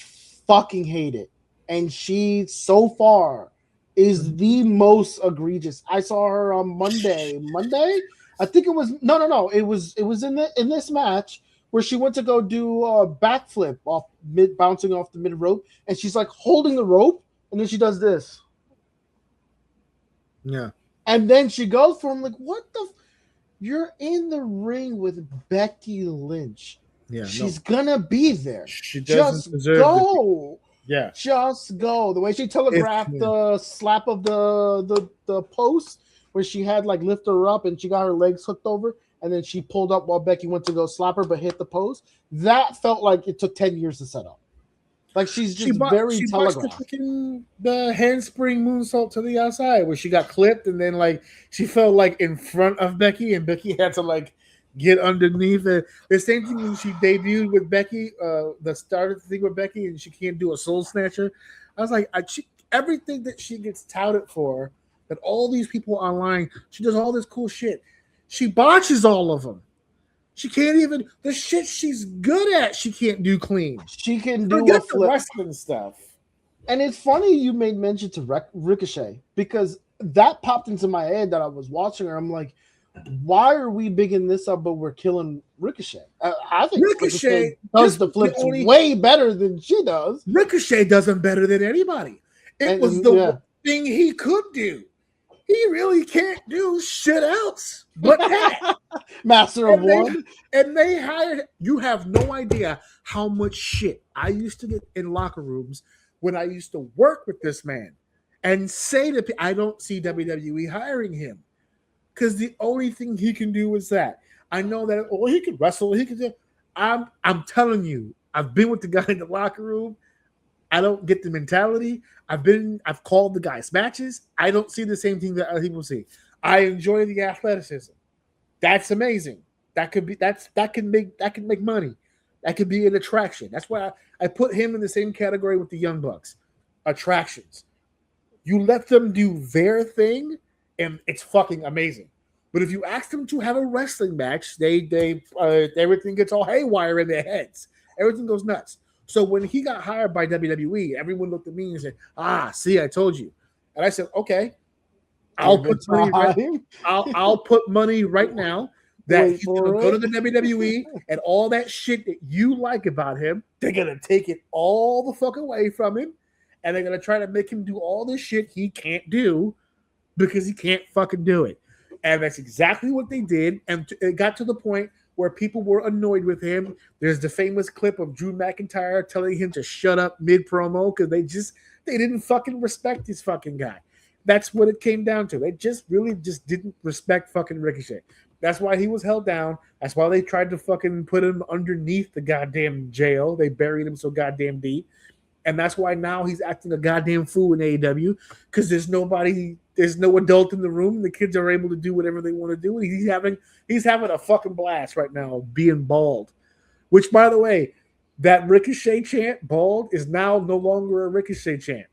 S2: fucking hate it. And she so far is the most egregious. I saw her on Monday. Monday, I think it was no. It was in this match where she went to go do a backflip off bouncing off the mid rope, and she's like holding the rope, and then she does this.
S1: Yeah.
S2: And then she goes for him like, what the? You're in the ring with Becky Lynch.
S1: Yeah,
S2: she's gonna be there.
S1: She doesn't deserve
S2: go.
S1: Yeah,
S2: just go. The way she telegraphed the slap of the post, where she had like lift her up and she got her legs hooked over, and then she pulled up while Becky went to go slap her, but hit the post. That felt like it took 10 years to set up. Like she's just very telegraphed.
S1: The handspring moonsault to the outside where she got clipped, and then like she fell like in front of Becky, and Becky had to like get underneath it. The same thing when she debuted with Becky, the started thing with Becky, and she can't do a soul snatcher. I was like, everything that she gets touted for, that all these people online, she does all this cool shit. She botches all of them. She can't even the shit she's good at. She can't do clean.
S2: She can do
S1: Forget the wrestling stuff.
S2: And it's funny you made mention to Ricochet, because that popped into my head that I was watching her. I'm like, why are we bigging this up, but we're killing Ricochet? I think Ricochet does the flips way better than she does.
S1: Ricochet does them better than anybody. It was the one thing he could do. He really can't do shit else but that.
S2: Master of one.
S1: And they hired, you have no idea how much shit I used to get in locker rooms when I used to work with this man and say to people, I don't see WWE hiring him because the only thing he can do is that. I know that, he could wrestle, he could do. I'm telling you, I've been with the guy in the locker room. I don't get the mentality. I've called the guys matches. I don't see the same thing that other people see. I enjoy the athleticism. That's amazing. That can make money. That could be an attraction. That's why I put him in the same category with the Young Bucks. Attractions. You let them do their thing, and it's fucking amazing. But if you ask them to have a wrestling match, they everything gets all haywire in their heads. Everything goes nuts. So when he got hired by WWE, everyone looked at me and said, see, I told you. And I said, okay, I'll put money right now that he's going to go to the WWE and all that shit that you like about him, they're going to take it all the fuck away from him, and they're going to try to make him do all this shit he can't do because he can't fucking do it. And that's exactly what they did. And it got to the point where people were annoyed with him. There's the famous clip of Drew McIntyre telling him to shut up mid-promo because they didn't fucking respect this fucking guy. That's what it came down to. They really didn't respect fucking Ricochet. That's why he was held down. That's why they tried to fucking put him underneath the goddamn jail. They buried him so goddamn deep. And that's why now he's acting a goddamn fool in AEW because there's no adult in the room. The kids are able to do whatever they want to do. And he's having a fucking blast right now being bald. Which, by the way, that Ricochet chant, bald, is now no longer a Ricochet chant.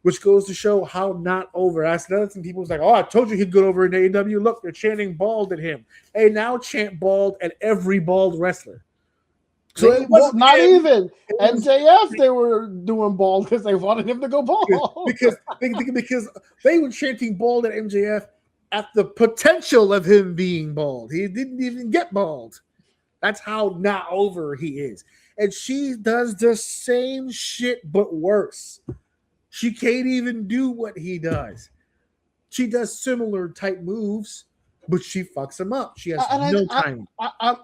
S1: Which goes to show how not over. That's another thing. People was like, I told you he'd go over in AEW. Look, they're chanting bald at him. Hey, now chant bald at every bald wrestler.
S2: So it was not even MJF. They were doing bald because they wanted him to go bald.
S1: Because they were chanting bald at MJF at the potential of him being bald. He didn't even get bald. That's how not over he is. And she does the same shit but worse. She can't even do what he does. She does similar type moves, but she fucks him up. She has no time.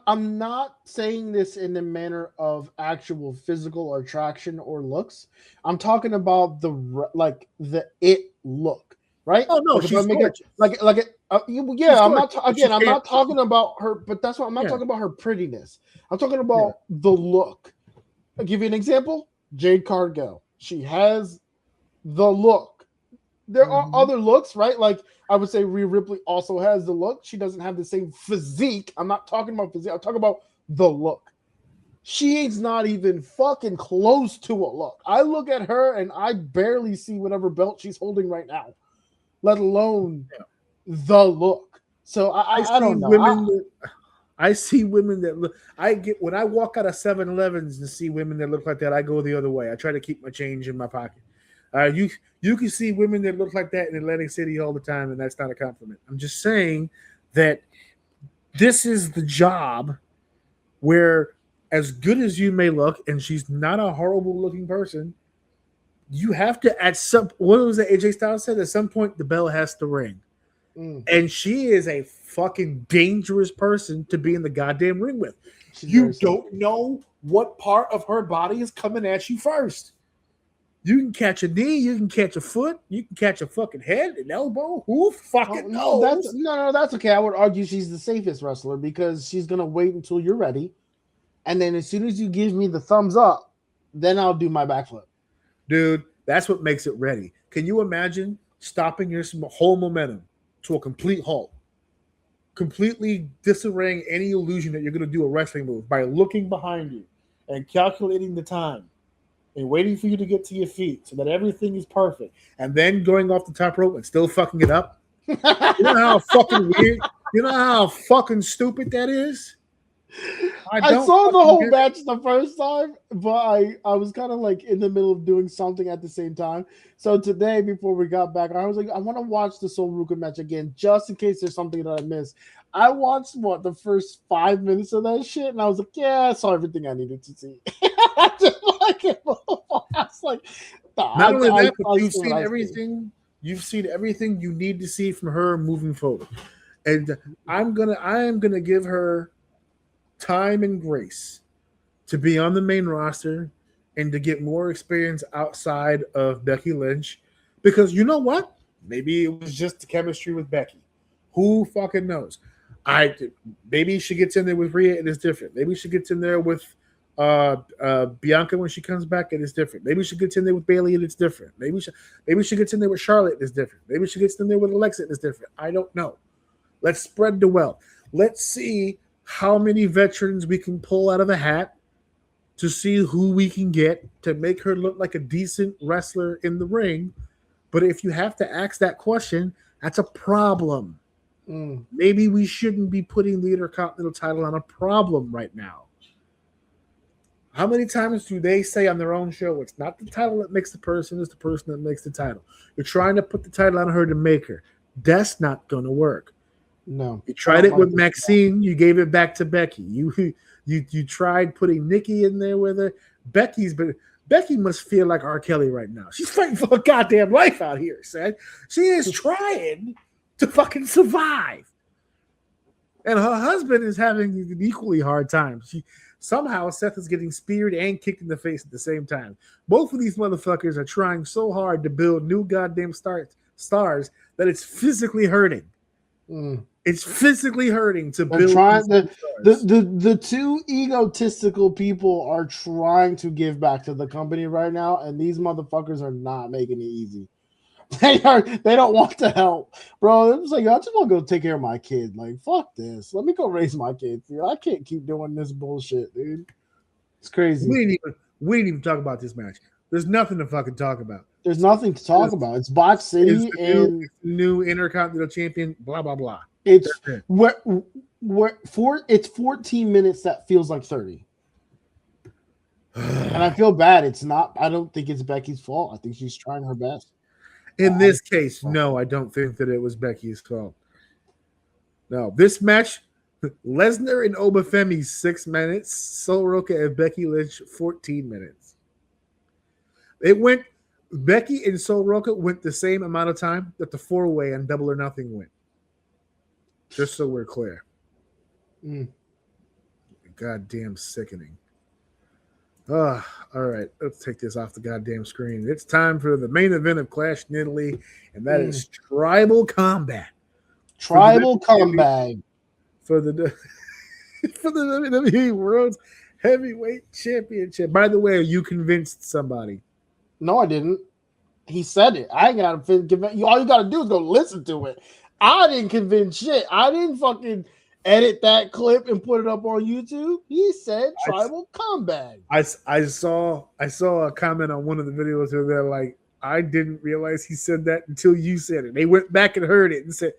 S2: I'm not saying this in the manner of actual physical attraction or looks. I'm talking about the it look. right?
S1: Oh no,
S2: Like if I
S1: she's
S2: make it
S1: gorgeous.
S2: Yeah,
S1: She's
S2: I'm not
S1: gorgeous, but
S2: again.
S1: you
S2: I'm
S1: can't.
S2: not talking about her, but that's what I'm not
S1: Yeah,
S2: talking about her prettiness. I'm talking
S1: yeah.
S2: about the look. I'll give you an example. Jade Cargill. She has the look. There are
S1: Mm-hmm.
S2: other looks, right? Like I would say Rhea Ripley also has the look. She doesn't have the same physique. I'm not talking about physique. I'm talking about the look. She is not even fucking close to a look. I look at her and I barely see whatever belt she's holding right now, let alone the look. So
S1: I
S2: I
S1: see
S2: don't know.
S1: women that I see women that look. I get when I walk out of 7-Elevens and see women that look like that. I go the other way. I try to keep my change in my pocket. You can see women that look like that in Atlantic City all the time, and that's not a compliment. I'm just saying that this is the job where, as good as you may look, and she's not a horrible looking person, you have to at some. What was that AJ Styles said? At some point, the bell has to ring.
S2: Mm,
S1: And she is a fucking dangerous person to be in the goddamn ring with.
S2: she's very
S1: You
S2: sexy.
S1: don't know what part of her body is coming at you first. You can catch a knee, you can catch a foot, you can catch a fucking head, an elbow. Who
S2: Oh
S1: fucking
S2: no, that's
S1: knows?
S2: no, that's okay. I would argue she's the safest wrestler because she's gonna wait until you're ready, and then as soon as you give me the thumbs up, then I'll do my backflip.
S1: Dude, that's what makes it ready. Can you imagine stopping your whole momentum to a complete halt? Completely disarraying any illusion that you're going to do a wrestling move by looking behind you and calculating the time and waiting for you to get to your feet so that everything is perfect, and then going off the top rope and still fucking it up. You know how fucking weird, you know how fucking stupid that is? I
S2: I
S1: don't
S2: saw the
S1: fucking
S2: whole
S1: get it.
S2: match the first time, but I was kind of like in the middle of doing something at the same time. So today, before we got back, I was like, I want to watch the Sol Ruka match again, just in case there's something that I missed. I watched the first 5 minutes of that shit, and I was like, yeah, I saw everything I needed to see. I didn't like it. I was like, nah,
S1: Not only that, but
S2: I see what I see.
S1: you've seen everything you need to see from her moving forward. And I am gonna give her time and grace to be on the main roster and to get more experience outside of Becky Lynch. Because you know what? Maybe it was just the chemistry with Becky. Who fucking knows? I Maybe she gets in there with Rhea and it's different. Maybe she gets in there with Bianca when she comes back and it's different. Maybe she gets in there with Bailey and it's different. Maybe she gets in there with Charlotte and it's different. Maybe she gets in there with Alexa and it's different. I don't know. Let's spread the wealth. Let's see how many veterans we can pull out of the hat to see who we can get to make her look like a decent wrestler in the ring. But if you have to ask that question, that's a problem.
S2: Mm.
S1: Maybe we shouldn't be putting the Intercontinental title on a problem right now. How many times do they say on their own show, it's not the title that makes the person, it's the person that makes the title? You're trying to put the title on her to make her. That's not going to work.
S2: No,
S1: You
S2: I
S1: tried
S2: don't
S1: it
S2: like
S1: with
S2: this.
S1: Maxine. You gave it back to Becky. You tried putting Nikki in there with her. Becky must feel like R. Kelly right now. She's fighting for her goddamn life out here, son. She is trying to fucking survive. And her husband is having an equally hard time. Somehow Seth is getting speared and kicked in the face at the same time. Both of these motherfuckers are trying so hard to build new goddamn stars that it's physically hurting.
S2: Mm.
S1: It's physically hurting to
S2: They're
S1: build
S2: trying
S1: these new stars.
S2: the two egotistical people are trying to give back to the company right now, and these motherfuckers are not making it easy. They don't want to help, bro. It's like I just want to go take care of my kid. Like fuck this. Let me go raise my kids. Dude. I can't keep doing this bullshit, dude. It's crazy.
S1: We didn't even talk about this match. There's nothing to fucking talk about.
S2: There's nothing to talk about. It's Botch
S1: Is
S2: City, and
S1: the new Intercontinental Champion. Blah blah blah.
S2: it's
S1: That's it.
S2: it's 14 minutes that feels like 30. And I feel bad. It's not. I don't think it's Becky's fault. I think she's trying her best.
S1: In this case, no, I don't think that it was Becky's fault. No, this match, Lesnar and Obafemi 6 minutes, Sol Roca and Becky Lynch 14 minutes. It went. Becky and Sol Roca went the same amount of time that the 4-way and Double or Nothing went. Just so we're clear.
S2: Mm.
S1: Goddamn sickening. All right, let's take this off the goddamn screen. It's time for the main event of Clash in Italy, and that is tribal combat for the
S2: Tribal
S1: WWE,
S2: comeback.
S1: for the for the WWE World Heavyweight Championship. By the way, you convinced somebody.
S2: No, I didn't. He said it. I ain't got to convince you. All you got to do is go listen to it. I didn't convince shit. I didn't fucking edit that clip and put it up on YouTube. He said tribal comeback.
S1: I saw a comment on one of the videos where they're like, I didn't realize he said that until you said it. They went back and heard it and said,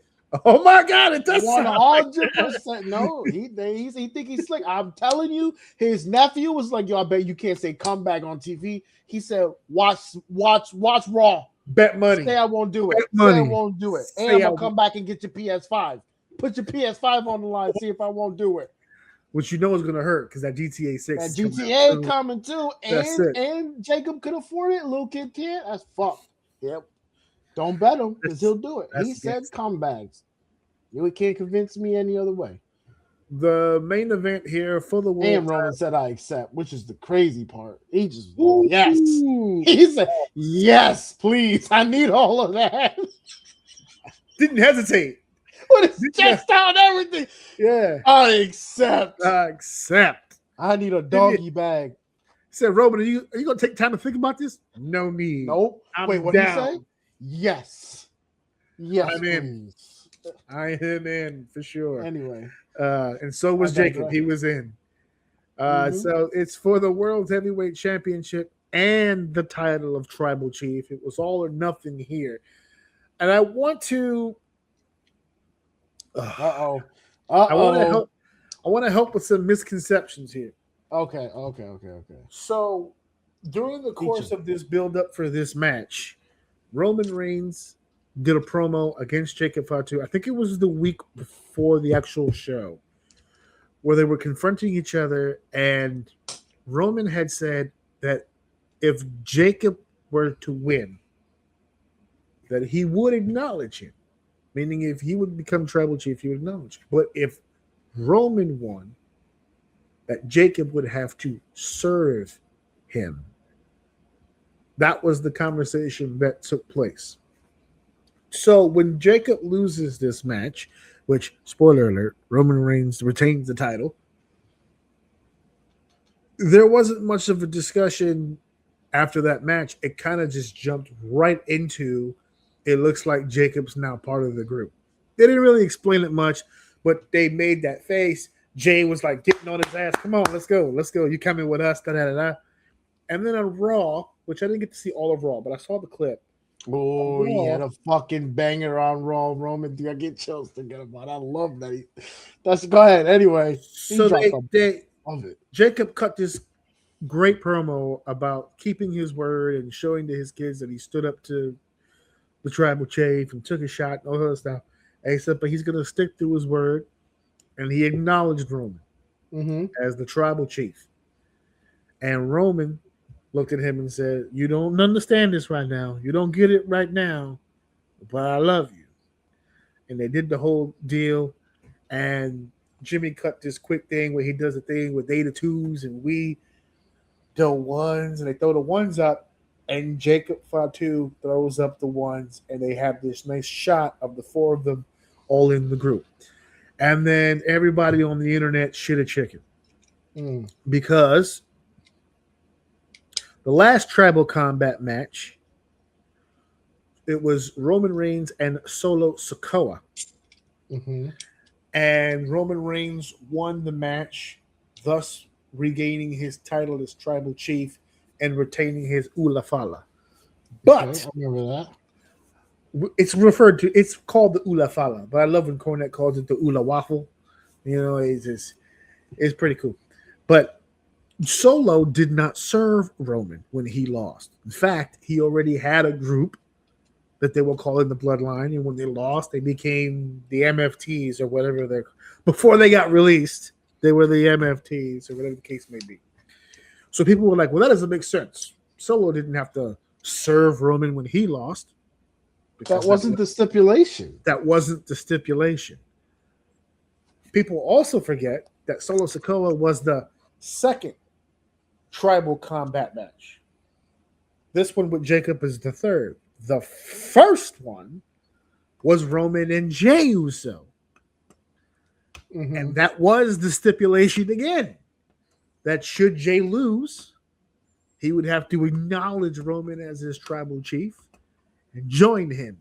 S1: "Oh my god, it does
S2: 100%. No, he think he's slick. I'm telling you, his nephew was like, "Yo, I bet you can't say comeback on TV." He said, "Watch Raw.
S1: Bet money.
S2: Say I won't do it. Say I won't do it. And I'm gonna come back and get your PS5. Put your PS5 on the line. See if I won't do it."
S1: Which you know is gonna hurt because that GTA 6.
S2: That GTA coming too, and Jacob could afford it. Little kid can't. That's fucked. Yep. Don't bet him because he'll do it. He said comebacks. You can't convince me any other way.
S1: The main event here for the world.
S2: And Roman said I accept, which is the crazy part. He just yes. He said yes, please. I need all of that.
S1: Didn't hesitate.
S2: With his chest out and everything.
S1: Yeah.
S2: I accept.
S1: I
S2: need a doggy bag.
S1: He said, Roman, are you gonna take time to think about this? No need.
S2: Nope. Wait, what did he say? Yes. Yes.
S1: I'm in. I am in for sure.
S2: Anyway.
S1: And so was Jacob. He was in. So it's for the World Heavyweight Championship and the title of Tribal Chief. It was all or nothing here. And I want to I want to help with some misconceptions here.
S2: Okay.
S1: So during the course of this build-up for this match, Roman Reigns did a promo against Jacob Fatu. I think it was the week before the actual show, where they were confronting each other, and Roman had said that if Jacob were to win, that he would acknowledge him. Meaning if he would become tribal chief, he would acknowledge him. But if Roman won, that Jacob would have to serve him. That was the conversation that took place. So when Jacob loses this match, which, spoiler alert, Roman Reigns retains the title, there wasn't much of a discussion after that match. It kind of just jumped right into, it looks like Jacob's now part of the group. They didn't really explain it much, but they made that face. Jay was like getting on his ass. Come on, let's go. You coming with us, da-da-da-da. And then on Raw, which I didn't get to see all of Raw, but I saw the clip.
S2: Oh, he had a fucking banger on Raw. Roman, I get chills thinking about it. I love that. Go ahead. Anyway.
S1: So Jacob cut this great promo about keeping his word and showing to his kids that he stood up to the tribal chief and took a shot and all that stuff. And he said, but he's going to stick to his word. And he acknowledged Roman as the tribal chief. And Roman looked at him and said, you don't understand this right now. You don't get it right now, but I love you. And they did the whole deal. And Jimmy cut this quick thing where he does a thing with they the twos and we the ones. And they throw the ones up. And Jacob Fatu throws up the ones. And they have this nice shot of the four of them all in the group. And then everybody on the internet shit a chicken. Because the last tribal combat match, it was Roman Reigns and Solo Sikoa. And Roman Reigns won the match, thus regaining his title as tribal chief and retaining his Ulafala. But
S2: I remember that.
S1: It's called the Ulafala, but I love when Cornette calls it the Ula Waffle. You know, it's pretty cool. But Solo did not serve Roman when he lost. In fact, he already had a group that they were calling the Bloodline, and when they lost, they became the MFTs or whatever they're. Before they got released, they were the MFTs or whatever the case may be. So people were like, "Well, that doesn't make sense. Solo didn't have to serve Roman when he lost."
S2: That wasn't the stipulation.
S1: That wasn't the stipulation. People also forget that Solo Sikoa was the second tribal combat match. This one with Jacob is the third. The first one was Roman and Jey Uso.
S2: Mm-hmm.
S1: And that was the stipulation again. That should Jey lose, he would have to acknowledge Roman as his tribal chief and join him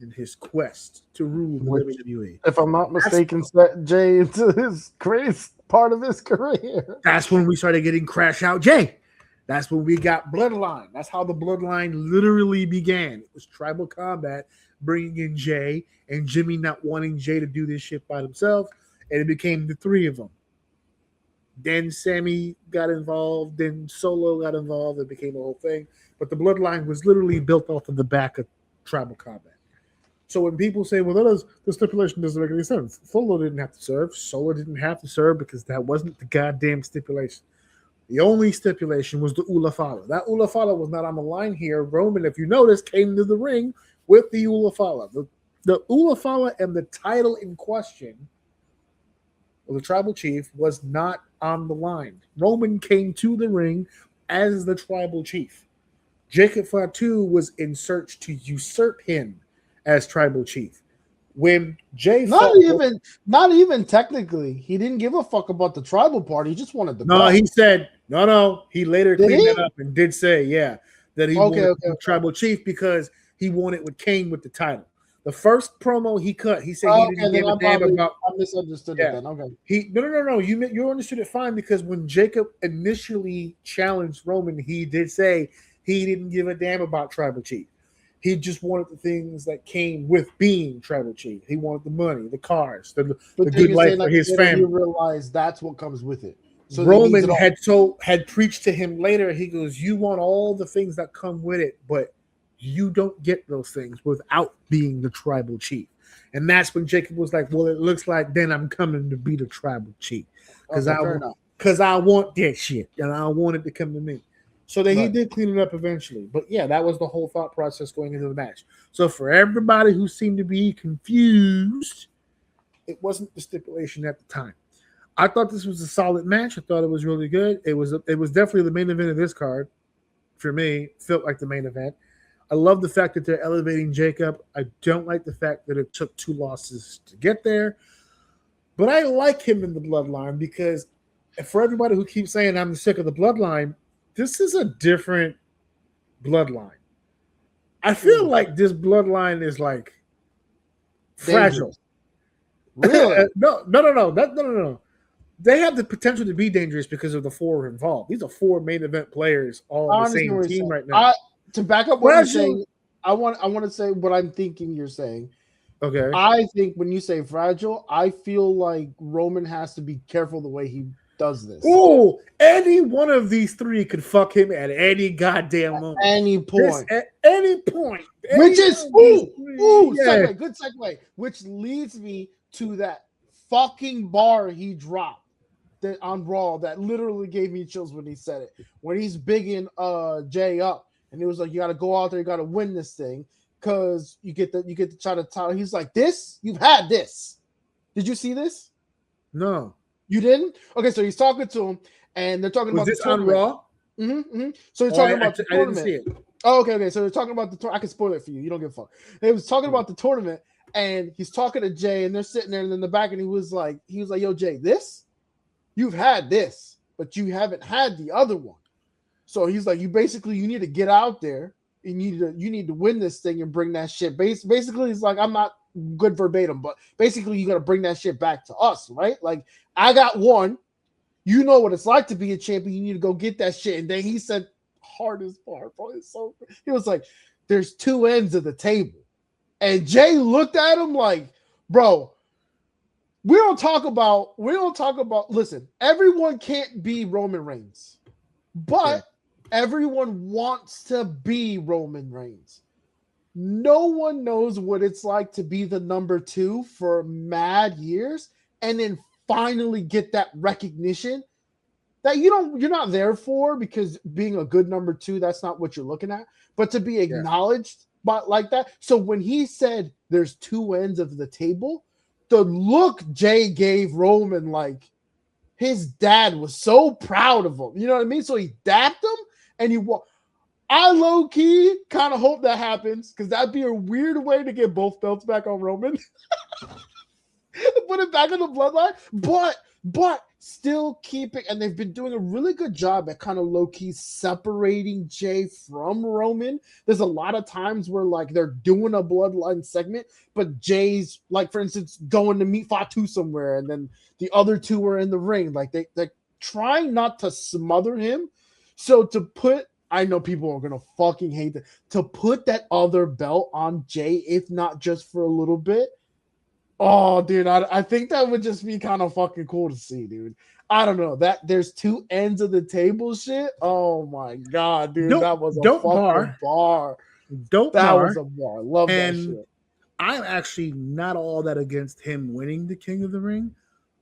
S1: in his quest to rule the WWE.
S2: If I'm not mistaken, set Jey into his greatest part of his career.
S1: That's when we started getting Crash Out Jey. That's when we got Bloodline. That's how the Bloodline literally began. It was tribal combat, bringing in Jey and Jimmy not wanting Jey to do this shit by himself, and it became the three of them. Then Sammy got involved, then Solo got involved, it became a whole thing. But the Bloodline was literally built off of the back of tribal combat. So when people say, well, the stipulation doesn't make any sense. Solo didn't have to serve. Solo didn't have to serve because that wasn't the goddamn stipulation. The only stipulation was the Ula Fala. That Ula Fala was not on the line here. Roman, if you notice, came to the ring with the Ula Fala. The Ula Fala and the title in question, well, the tribal chief, was not on the line. Roman came to the ring as the tribal chief. Jacob Fatu was in search to usurp him as tribal chief. When Jey
S2: not even technically, he didn't give a fuck about the tribal part. He just wanted the belt.
S1: He said no. He later cleaned it up and did say, that he wanted tribal chief because he wanted with Kane with the title. The first promo he cut, he said he didn't give a damn about.
S2: I misunderstood it then. Okay.
S1: No. You understood it fine because when Jacob initially challenged Roman, he did say he didn't give a damn about tribal chief. He just wanted the things that came with being tribal chief. He wanted the money, the cars, the good life for his family.
S2: You realize that's what comes with it.
S1: So Roman had preached to him later. He goes, "You want all the things that come with it, but you don't get those things without being the tribal chief." And that's when Jacob was like, "Well, it looks like then I'm coming to be the tribal chief because I want that shit and I want it to come to me." So then he did clean it up eventually. But yeah, that was the whole thought process going into the match. So for everybody who seemed to be confused, it wasn't the stipulation at the time. I thought this was a solid match. I thought it was really good. It was definitely the main event of this card. For me, felt like the main event. I love the fact that they're elevating Jacob. I don't like the fact that it took 2 losses to get there. But I like him in the Bloodline because for everybody who keeps saying I'm sick of the Bloodline, this is a different bloodline. I feel like this bloodline is like fragile.
S2: Really?
S1: No. They have the potential to be dangerous because of the 4 involved. These are 4 main event players all on the same team right now.
S2: To back up what you're saying, I want to say what I'm thinking you're saying.
S1: Okay.
S2: I think when you say fragile, I feel like Roman has to be careful the way he does this.
S1: Oh, any one of these 3 could fuck him at any goddamn moment.
S2: At any point.
S1: At any point.
S2: Which is segue, good segue. Which leads me to that fucking bar he dropped that on Raw that literally gave me chills when he said it. When he's bigging Jey up, and it was like, you gotta go out there, you gotta win this thing, because you get to try to tell. He's like, this, you've had this. Did you see this?
S1: No.
S2: You didn't? Okay, so he's talking to him, and they're talking about
S1: this on Raw?
S2: Mm-hmm. So they're talking about the tournament.
S1: I didn't see it.
S2: Oh, okay. So they're talking about the tournament. I can spoil it for you. You don't give a fuck. They was talking about the tournament, and he's talking to Jey, and they're sitting there, and in the back, and he was like, "Yo, Jey, this, you've had this, but you haven't had the other one." So he's like, you need to get out there. You need to win this thing and bring that shit. Basically, he's like, I'm not good verbatim, but basically, you got to bring that shit back to us, right? Like, I got one. You know what it's like to be a champion. You need to go get that shit. And then he said, hardest part, bro. He was like, there's 2 ends of the table. And Jey looked at him like, bro, we don't talk about, listen, everyone can't be Roman Reigns, but everyone wants to be Roman Reigns. No one knows what it's like to be the number 2 for mad years and then finally get that recognition that you're not there for, because being a good number 2, that's not what you're looking at, but to be acknowledged by like that. So when he said there's 2 ends of the table, the look Jey gave Roman, like his dad was so proud of him. You know what I mean? So he dapped him and I low key kind of hope that happens because that'd be a weird way to get both belts back on Roman. Put it back in the bloodline, but still keeping, and they've been doing a really good job at kind of low key separating Jay from Roman. There's a lot of times where like they're doing a bloodline segment, but Jay's like, for instance, going to meet Fatu somewhere, and then the other two are in the ring. Like they're trying not to smother him. So to put, I know people are gonna fucking hate that, to put that other belt on Jay, if not just for a little bit. Oh, dude, I think that would just be kind of fucking cool to see, dude. I don't know. That there's two ends of the table shit. Oh my god, dude. That was a fucking bar. That was a bar. Love that shit.
S1: I'm actually not all that against him winning the King of the Ring.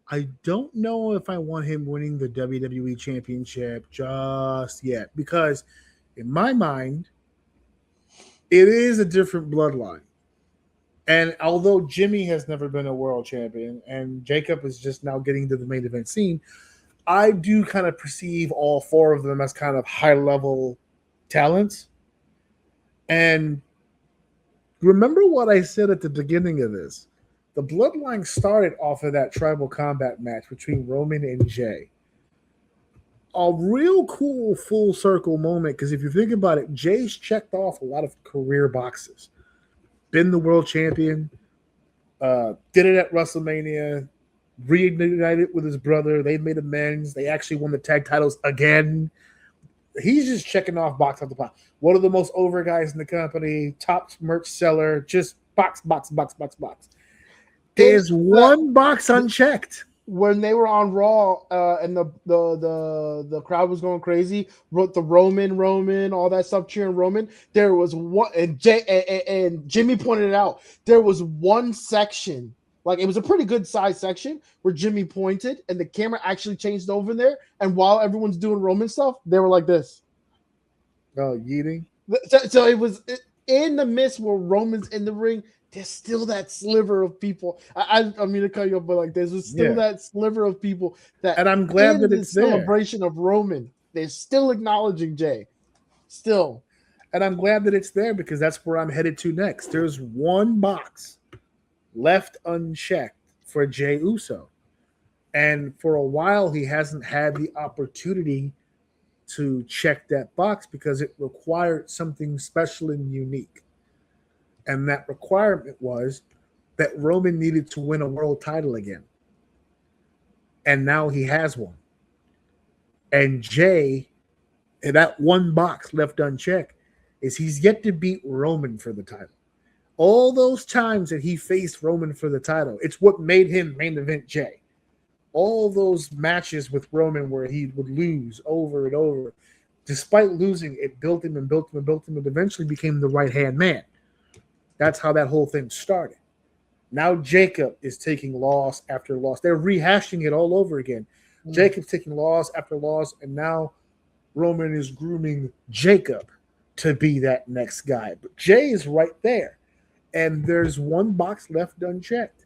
S1: I don't know if I want him winning the WWE Championship just yet, because in my mind, it is a different bloodline. And although Jimmy has never been a world champion and Jacob is just now getting to the main event scene, I do kind of perceive all four of them as kind of high-level talents. And remember what I said at the beginning of this. The bloodline started off of that tribal combat match between Roman and Jay. A real cool full circle moment, because if you think about it, Jay's checked off a lot of career boxes. Been the world champion, did it at WrestleMania, reunited with his brother. They made amends. They actually won the tag titles again. He's just checking off box after box. One of the most over guys in the company, top merch seller, just box. There's one box unchecked.
S2: When they were on Raw and the crowd was going crazy, wrote the Roman, all that stuff cheering Roman. There was one, and Jimmy pointed it out. There was one section, like it was a pretty good size section, where Jimmy pointed and the camera actually changed over there. And while everyone's doing Roman stuff, they were like this.
S1: Oh, yeeting.
S2: So it was in the midst where Roman's in the ring. There's still that sliver of people. I mean to cut you off, but like there's still that sliver of people that,
S1: and I'm glad that it's
S2: celebration of Roman. They're still acknowledging Jay. Still.
S1: And I'm glad that it's there, because that's where I'm headed to next. There's one box left unchecked for Jey Uso. And for a while, he hasn't had the opportunity to check that box because it required something special and unique. And that requirement was that Roman needed to win a world title again. And now he has one. And Jay, in that one box left unchecked, is he's yet to beat Roman for the title. All those times that he faced Roman for the title, it's what made him main event Jay. All those matches with Roman where he would lose over and over, despite losing, it built him and eventually became the right-hand man. That's how that whole thing started. Now Jacob is taking loss after loss. They're rehashing it all over again. Jacob's taking loss after loss, and now Roman is grooming Jacob to be that next guy. But Jay is right there, and there's one box left unchecked.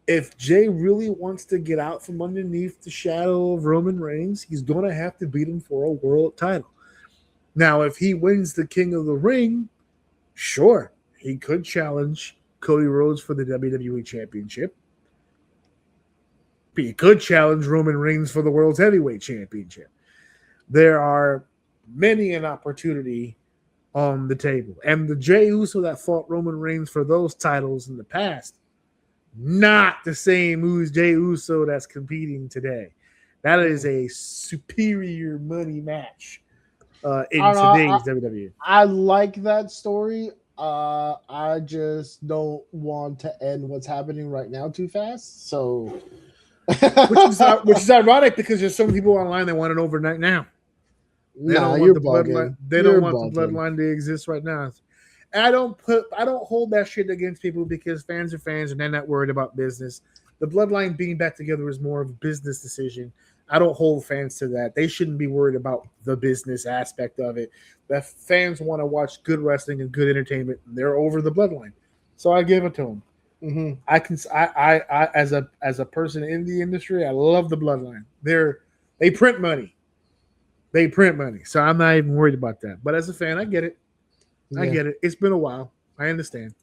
S1: If Jay really wants to get out from underneath the shadow of Roman Reigns, he's going to have to beat him for a world title. Now, if he wins the King of the Ring, sure, he could challenge Cody Rhodes for the WWE Championship. He could challenge Roman Reigns for the World's Heavyweight Championship. There are many an opportunity on the table. And the Jey Uso that fought Roman Reigns for those titles in the past, not the same Jey Uso that's competing today. That is a superior money match in today's WWE.
S2: I like that story. I just don't want to end what's happening right now too fast. So,
S1: which is ironic, because there's so many people online that want it overnight now. They don't want the bloodline. They don't want the bloodline to exist right now. And I don't hold that shit against people, because fans are fans and they're not worried about business. The bloodline being back together is more of a business decision. I don't hold fans to that. They shouldn't be worried about the business aspect of it. The fans want to watch good wrestling and good entertainment. They're over the bloodline. So I give it to them.
S2: Mm-hmm.
S1: I as a person in the industry, I love the bloodline. They print money. They print money. So I'm not even worried about that. But as a fan, I get it. I
S2: Yeah.
S1: get it. It's been a while. I understand.